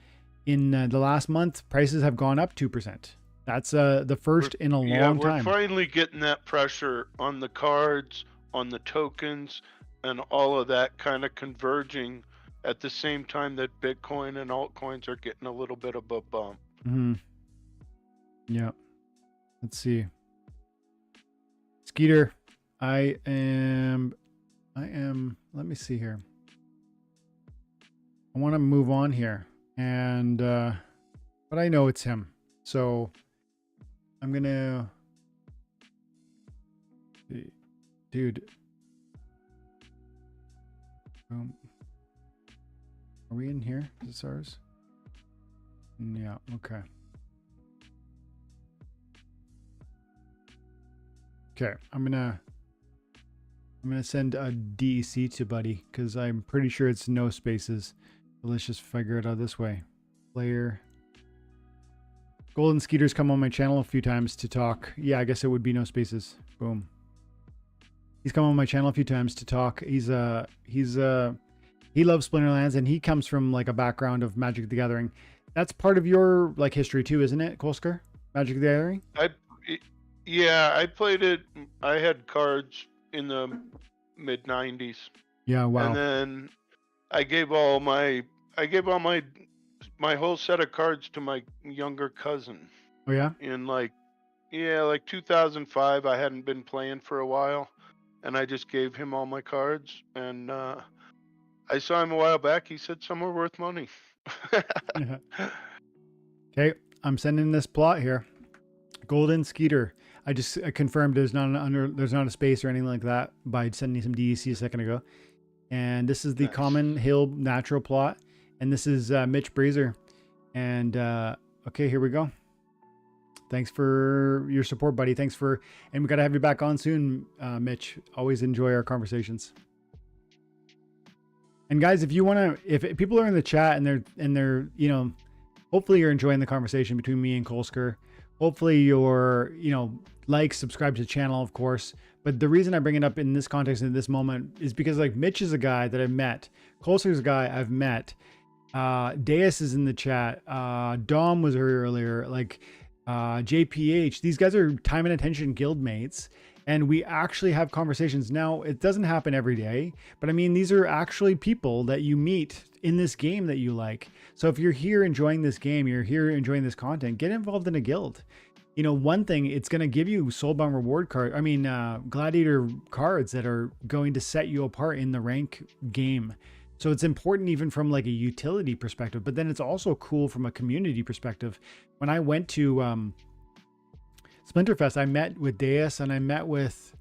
[SPEAKER 1] the last month, prices have gone up 2%. That's the first in a long time.
[SPEAKER 2] We're finally getting that pressure on the cards, on the tokens, and all of that kind of converging at the same time that Bitcoin and altcoins are getting a little bit of a bump.
[SPEAKER 1] Yeah. Let's see. Skeeter. I am, let me see here. I want to move on here and, but I know it's him. So I'm going to, dude, are we in here? Is this ours? Yeah. Okay. Okay. I'm going to send a DEC to Buddy because I'm pretty sure it's no spaces. But let's just figure it out this way. Player. Golden Skeeter's come on my channel a few times to talk. Yeah, I guess it would be no spaces. Boom. He's come on my channel a few times to talk. He loves Splinterlands and he comes from like a background of Magic the Gathering. That's part of your like history too, isn't it, Colskr? Magic the Gathering?
[SPEAKER 2] Yeah, I played it. I had cards in the mid 90s.
[SPEAKER 1] Yeah, wow.
[SPEAKER 2] And then I gave all my whole set of cards to my younger cousin.
[SPEAKER 1] Oh yeah?
[SPEAKER 2] In like 2005. I hadn't been playing for a while and I just gave him all my cards and I saw him a while back. He said some were worth money.
[SPEAKER 1] Okay, I'm sending this plot here. Golden Skeeter. I confirmed there's not a space or anything like that by sending some DEC a second ago. And this is the Common Hill Natural plot. And this is Mitch Brazier. And okay, here we go. Thanks for your support, buddy. And we got to have you back on soon, Mitch. Always enjoy our conversations. And guys, if people are in the chat and they're hopefully you're enjoying the conversation between me and Colskr. Hopefully you're like, subscribe to the channel, of course. But the reason I bring it up in this context in this moment is because like Mitch is a guy that I've met. Colskr is a guy I've met. Deus is in the chat. Dom was here earlier. Like JPH. These guys are time and attention guild mates. And we actually have conversations. Now, it doesn't happen every day, but I mean, these are actually people that you meet in this game that you like. So if you're here enjoying this game, you're here enjoying this content, get involved in a guild. You know, one thing, it's going to give you soulbound reward gladiator cards that are going to set you apart in the rank game. So it's important even from like a utility perspective, but then it's also cool from a community perspective. When I went to, Splinterfest, I met with Deus and I met with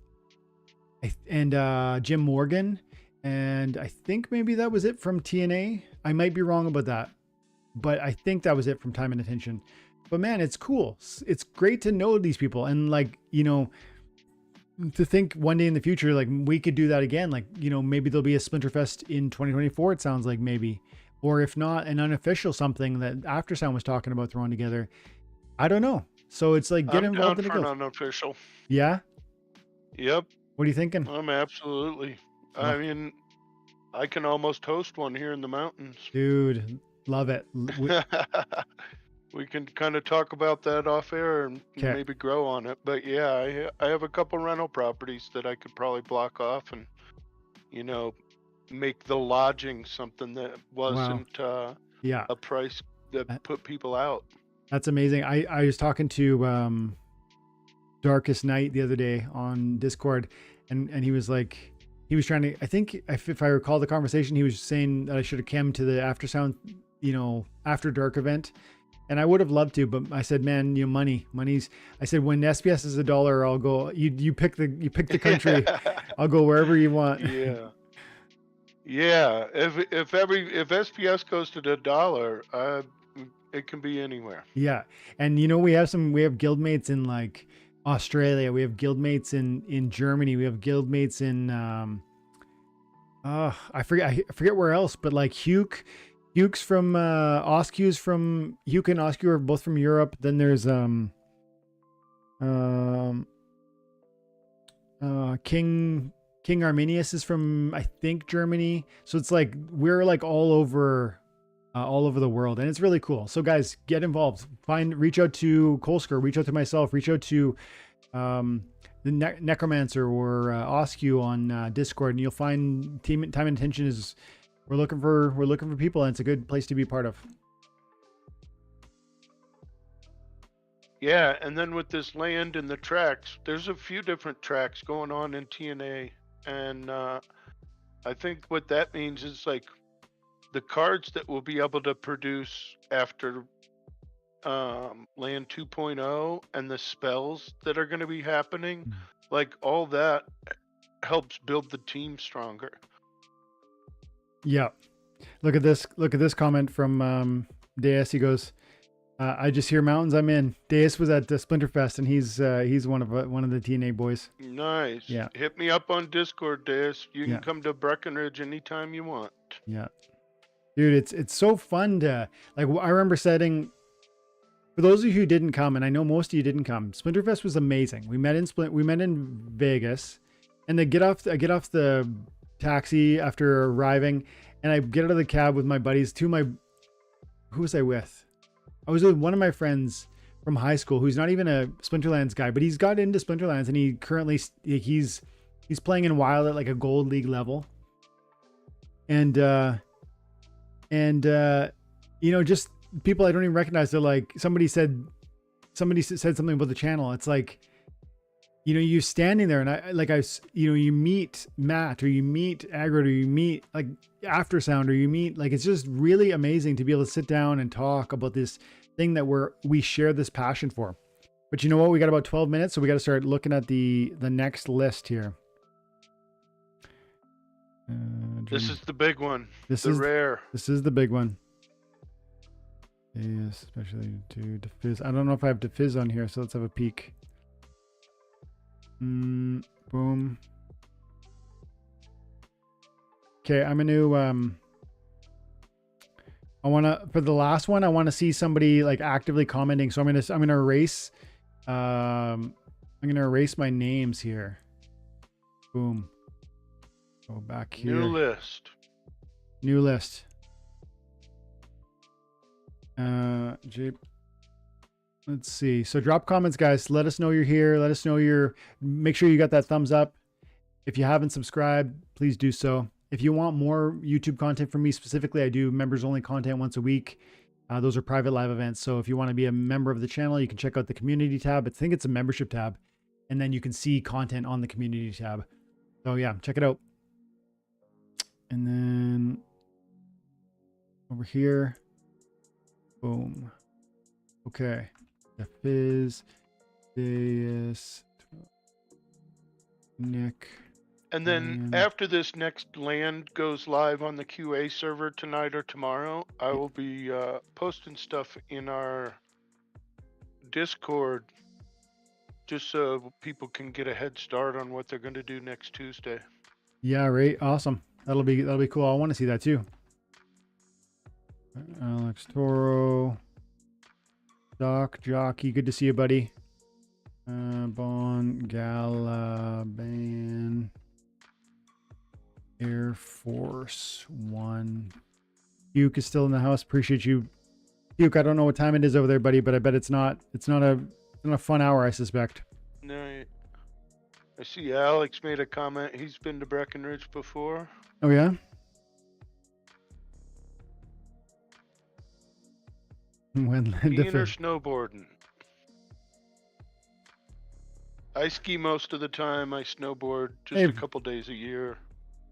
[SPEAKER 1] Jim Morgan, and I think maybe that was it from TNA. I might be wrong about that, but I think that was it from Time and Attention. But man, it's cool. It's great to know these people, and like, you know, to think one day in the future, like we could do that again. Like, you know, maybe there'll be a Splinterfest in 2024. It sounds like maybe, or if not, an unofficial something that Aftersound was talking about throwing together. I don't know. So it's like get involved in a guild.
[SPEAKER 2] Unofficial.
[SPEAKER 1] Yeah.
[SPEAKER 2] Yep.
[SPEAKER 1] What are you thinking?
[SPEAKER 2] Absolutely. Oh. I mean, I can almost host one here in the mountains.
[SPEAKER 1] Dude, love it.
[SPEAKER 2] We can kind of talk about that off air and maybe grow on it. But yeah, I have a couple rental properties that I could probably block off and, you know, make the lodging something that wasn't a price that put people out. That's
[SPEAKER 1] amazing. I was talking to Darkest Night the other day on Discord, and he was like, he was trying to, I think if I recall the conversation, he was saying that I should have come to the Aftersound, you know, After Dark event. And I would have loved to, but I said, man, you know, money's, I said, when SPS is $1, I'll go, you pick the country. I'll go wherever you want.
[SPEAKER 2] Yeah. Yeah. If SPS goes to $1, it can be anywhere.
[SPEAKER 1] Yeah. And you know, we have guildmates in like Australia. We have guildmates in Germany. We have guildmates in, I forget where else, but like Huke's from, Oscu's from, Huke and Oscu are both from Europe. Then there's, King Arminius is from, I think, Germany. So it's like, we're like all over the world, and it's really cool. So guys, get involved. Reach out to Colskr, reach out to myself, reach out to the Necromancer or Oscu on Discord, and you'll find Time and Attention is, we're looking for people, and it's a good place to be part of.
[SPEAKER 2] Yeah, and then with this land and the tracks, there's a few different tracks going on in TNA, and I think what that means is like the cards that we'll be able to produce after Land 2.0 and the spells that are going to be happening, like all that helps build the team stronger.
[SPEAKER 1] Yeah. Look at this comment from Deus. He goes, I just hear mountains, I'm in. Deus was at the Splinterfest, and he's one of the TNA boys.
[SPEAKER 2] Nice.
[SPEAKER 1] Yeah.
[SPEAKER 2] Hit me up on Discord, Deus. You can come to Breckenridge anytime you want.
[SPEAKER 1] Yeah. Dude, it's so fun to, like, I remember setting, for those of you who didn't come, and I know most of you didn't come, Splinterfest was amazing. We met in Vegas, and I get off the taxi after arriving, and I get out of the cab with my buddies. Who was I with? I was with one of my friends from high school who's not even a Splinterlands guy, but he's got into Splinterlands, and he currently he's playing in Wild at like a gold league level. And you know, just people I don't even recognize. They're like, somebody said something about the channel. It's like, you know, you're standing there, and you meet Matt, or you meet Agrid, or you meet like Aftersound, or you meet, like, it's just really amazing to be able to sit down and talk about this thing that we share this passion for. But you know what? We got about 12 minutes, so we got to start looking at the next list here.
[SPEAKER 2] This is the big one. This is rare.
[SPEAKER 1] This is the big one. Yes, especially to Defiz. I don't know if I have Defiz on here, so let's have a peek. Boom. Okay, I'm gonna for the last one, I want to see somebody like actively commenting. So I'm gonna erase I'm going to erase my names here. Boom. Go back here.
[SPEAKER 2] New list.
[SPEAKER 1] New list. Let's see. So drop comments, guys. Let us know you're here. Let us know make sure you got that thumbs up. If you haven't subscribed, please do so. If you want more YouTube content from me specifically, I do members only content once a week. Those are private live events. So if you want to be a member of the channel, you can check out the community tab. I think it's a membership tab, and then you can see content on the community tab. So yeah, check it out. And then over here, boom. Okay. The Fizz, Deus, Nick.
[SPEAKER 2] And then after this next land goes live on the QA server tonight or tomorrow, I will be posting stuff in our Discord just so people can get a head start on what they're going to do next Tuesday.
[SPEAKER 1] Yeah, right. Awesome. That'll be cool. I want to see that too. Alex Toro, Doc Jockey, good to see you, buddy. Bon Galaban, Air Force One. Duke is still in the house. Appreciate you, Duke. I don't know what time it is over there, buddy, but I bet it's not a fun hour, I suspect.
[SPEAKER 2] No, I see Alex made a comment. He's been to Breckenridge before.
[SPEAKER 1] Oh yeah. When
[SPEAKER 2] skiing or snowboarding? I ski most of the time. I snowboard just a couple days a year.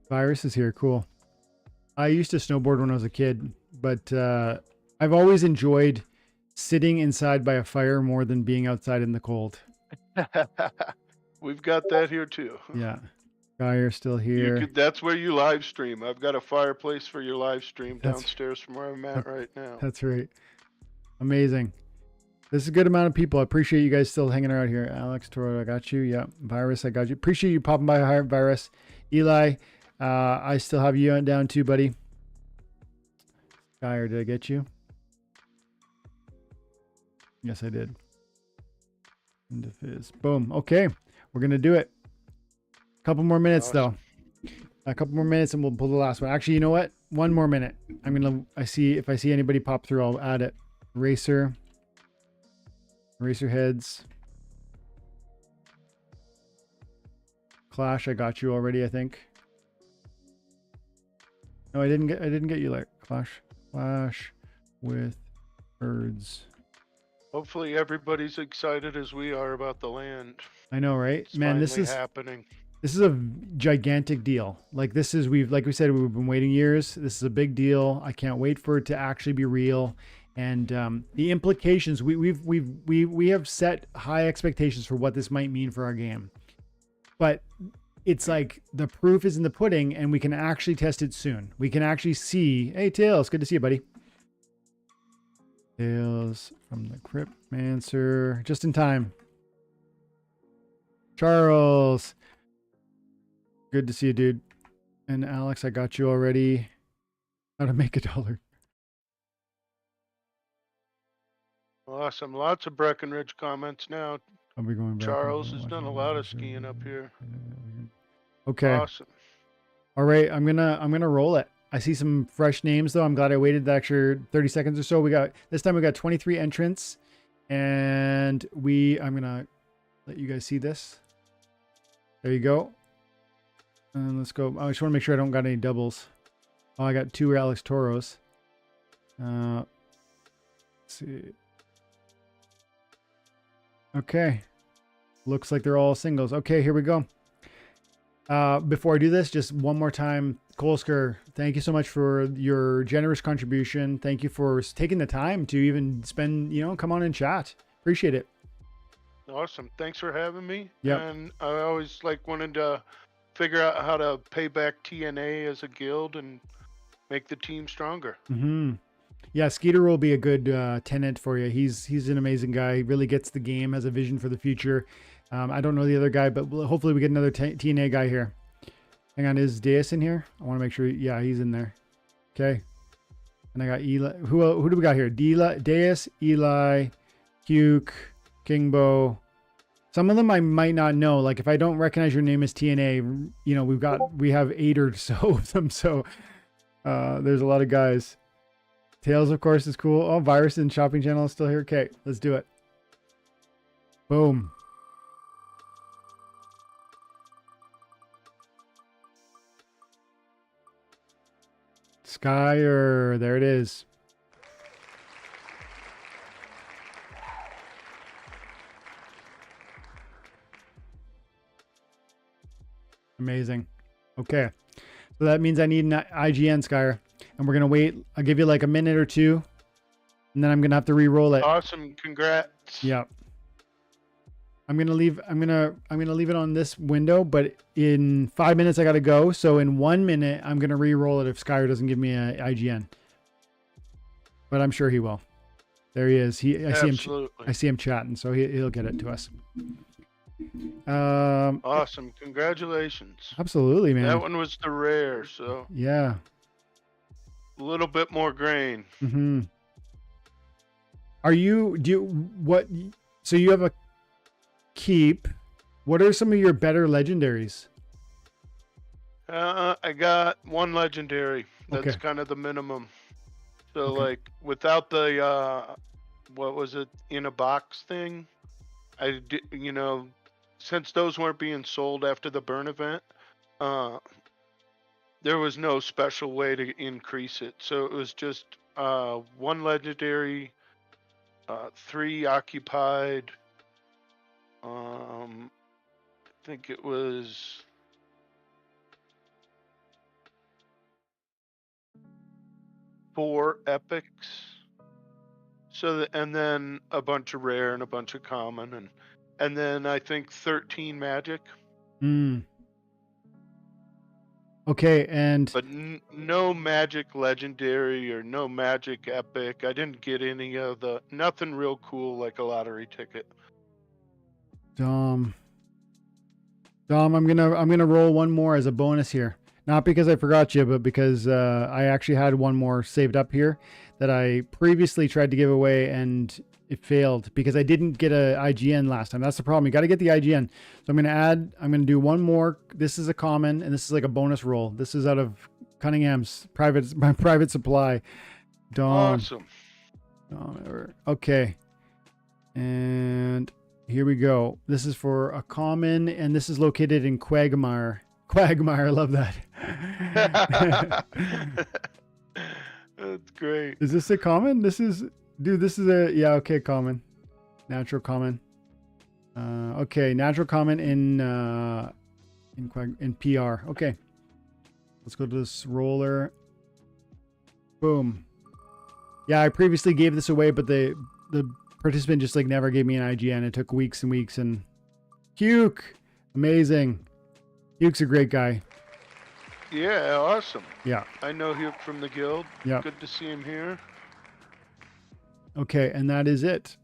[SPEAKER 1] Virus is here. Cool. I used to snowboard when I was a kid, but I've always enjoyed sitting inside by a fire more than being outside in the cold.
[SPEAKER 2] We've got that here too.
[SPEAKER 1] Yeah. Guy are still here.
[SPEAKER 2] That's where you live stream. I've got a fireplace for your live stream downstairs from where I'm at right now.
[SPEAKER 1] That's right. Amazing. This is a good amount of people. I appreciate you guys still hanging around here. Alex Toro, I got you. Yeah. Virus, I got you. Appreciate you popping by, Virus. Eli, I still have you down too, buddy. Guy, did I get you? Yes, I did. Into Fizz. Boom. Okay. We're going to do it. A couple more minutes, though. A couple more minutes and we'll pull the last one. Actually, you know what? One more minute. If I see anybody pop through, I'll add it. Racer heads. Clash, I got you already, I think. No, I didn't get you, like Clash with herds.
[SPEAKER 2] Hopefully everybody's excited as we are about the land.
[SPEAKER 1] I know, right?
[SPEAKER 2] It's
[SPEAKER 1] Man, this is
[SPEAKER 2] happening.
[SPEAKER 1] This is a gigantic deal. Like like we said, we've been waiting years. This is a big deal. I can't wait for it to actually be real. And the implications, we have set high expectations for what this might mean for our game. But it's like the proof is in the pudding, and we can actually test it soon. We can actually see. Hey, Tails, good to see you, buddy. Tails from the Cryptmancer, just in time. Charles, good to see you, dude. And Alex, I got you already. How to make $1.
[SPEAKER 2] Awesome. Lots of Breckenridge comments now.
[SPEAKER 1] I'll be going back.
[SPEAKER 2] Charles has done a lot of skiing up here.
[SPEAKER 1] Okay.
[SPEAKER 2] Awesome.
[SPEAKER 1] All right, I'm gonna roll it. I see some fresh names though. I'm glad I waited the extra 30 seconds or so. This time we got 23 entrants, and I'm gonna let you guys see this. There you go. And let's go. I just want to make sure I don't got any doubles. Oh, I got 2 Alex Toros. Let's see. Okay. Looks like they're all singles. Okay, here we go. Before I do this, just one more time, Colskr, thank you so much for your generous contribution. Thank you for taking the time to even spend, come on and chat. Appreciate it.
[SPEAKER 2] Awesome. Thanks for having me.
[SPEAKER 1] Yep.
[SPEAKER 2] And I always wanted to figure out how to pay back TNA as a guild and make the team stronger.
[SPEAKER 1] Mm-hmm. Yeah, Skeeter will be a good tenant for you. He's an amazing guy. He really gets the game, has a vision for the future. I don't know the other guy, but hopefully we get another TNA guy here. Hang on, is Deus in here? I want to make sure. Yeah, he's in there. Okay. And I got Eli. Who do we got here? Deus, Eli, Huke, Kingbo, Some of them I might not know. Like if I don't recognize your name as TNA, you know, we have 8 or so of them. So there's a lot of guys. Tails, of course, is cool. Oh, Virus and Shopping Channel is still here. Okay, let's do it. Boom. Skyer, there it is. Amazing. Okay. So that means I need an IGN, Skyer. And we're going to wait. I'll give you like a minute or two. And then I'm going to have to re-roll it.
[SPEAKER 2] Awesome. Congrats.
[SPEAKER 1] Yeah. I'm going to leave it on this window, but in 5 minutes I got to go. So in 1 minute, I'm going to re-roll it if Skyer doesn't give me an IGN. But I'm sure he will. There he is. I see him chatting, so he'll get it to us.
[SPEAKER 2] Awesome. Congratulations.
[SPEAKER 1] Absolutely, man.
[SPEAKER 2] That one was the rare, so
[SPEAKER 1] yeah.
[SPEAKER 2] A little bit more grain.
[SPEAKER 1] Mm-hmm. So you have a keep. What are some of your better legendaries?
[SPEAKER 2] I got 1 legendary. That's kind of the minimum. So like without the what was it, in a box thing, I did, you know, since those weren't being sold after the burn event, there was no special way to increase it. So it was just 1 legendary, 3 occupied. I think it was 4 epics. So and then a bunch of rare and a bunch of common, and then I think 13 magic.
[SPEAKER 1] Okay, and
[SPEAKER 2] but no magic legendary or no magic epic. I didn't get any of nothing real cool like a lottery ticket.
[SPEAKER 1] Dom, I'm gonna roll 1 more as a bonus here. Not because I forgot you, but because I actually had 1 more saved up here that I previously tried to give away and it failed because I didn't get a IGN last time. That's the problem. You got to get the IGN. So I'm going to do 1 more. This is a common and this is like a bonus roll. This is out of Cunningham's private supply. Dom.
[SPEAKER 2] Awesome.
[SPEAKER 1] Okay. And here we go. This is for a common and this is located in Quagmire. I love that.
[SPEAKER 2] That's great.
[SPEAKER 1] Is this a common? This is a common. Natural common. Okay, natural common in PR. Okay. Let's go to this roller. Boom. Yeah, I previously gave this away, but the participant just like never gave me an IGN. It took weeks and weeks and Huke. Amazing. Huke's a great guy.
[SPEAKER 2] Yeah, awesome.
[SPEAKER 1] Yeah.
[SPEAKER 2] I know Huke from the guild.
[SPEAKER 1] Yeah.
[SPEAKER 2] Good to see him here.
[SPEAKER 1] Okay, and that is it.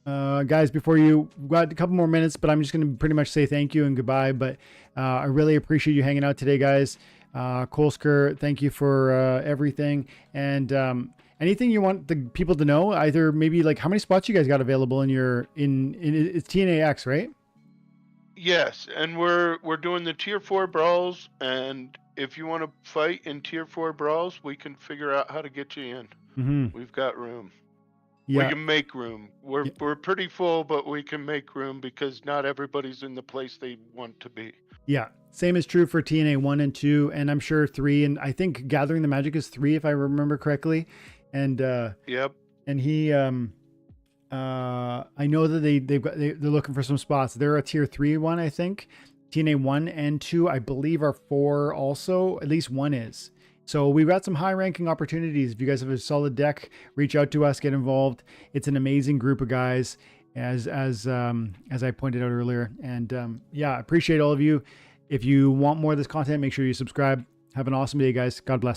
[SPEAKER 1] Guys, before we've got a couple more minutes, but I'm just going to pretty much say thank you and goodbye. But I really appreciate you hanging out today, guys. Colskr, thank you for everything. And anything you want the people to know, either maybe like how many spots you guys got available in it's TNAX, right?
[SPEAKER 2] Yes, and we're doing the tier 4 brawls, and if you want to fight in tier 4 brawls, we can figure out how to get you in.
[SPEAKER 1] Mm-hmm.
[SPEAKER 2] We've got room.
[SPEAKER 1] Yeah.
[SPEAKER 2] We can make room. We're pretty full, but we can make room because not everybody's in the place they want to be.
[SPEAKER 1] Yeah. Same is true for TNA 1 and 2, and I'm sure 3, and I think Gathering the Magic is 3 if I remember correctly. And
[SPEAKER 2] yep.
[SPEAKER 1] And he I know that they're looking for some spots. They're a tier 3 one, I think. TNA 1 and 2, I believe, are 4 also. At least 1 is. So we've got some high ranking opportunities. If you guys have a solid deck, reach out to us, get involved. It's an amazing group of guys, as I pointed out earlier. And yeah, I appreciate all of you. If you want more of this content, make sure you subscribe. Have an awesome day, guys. God bless.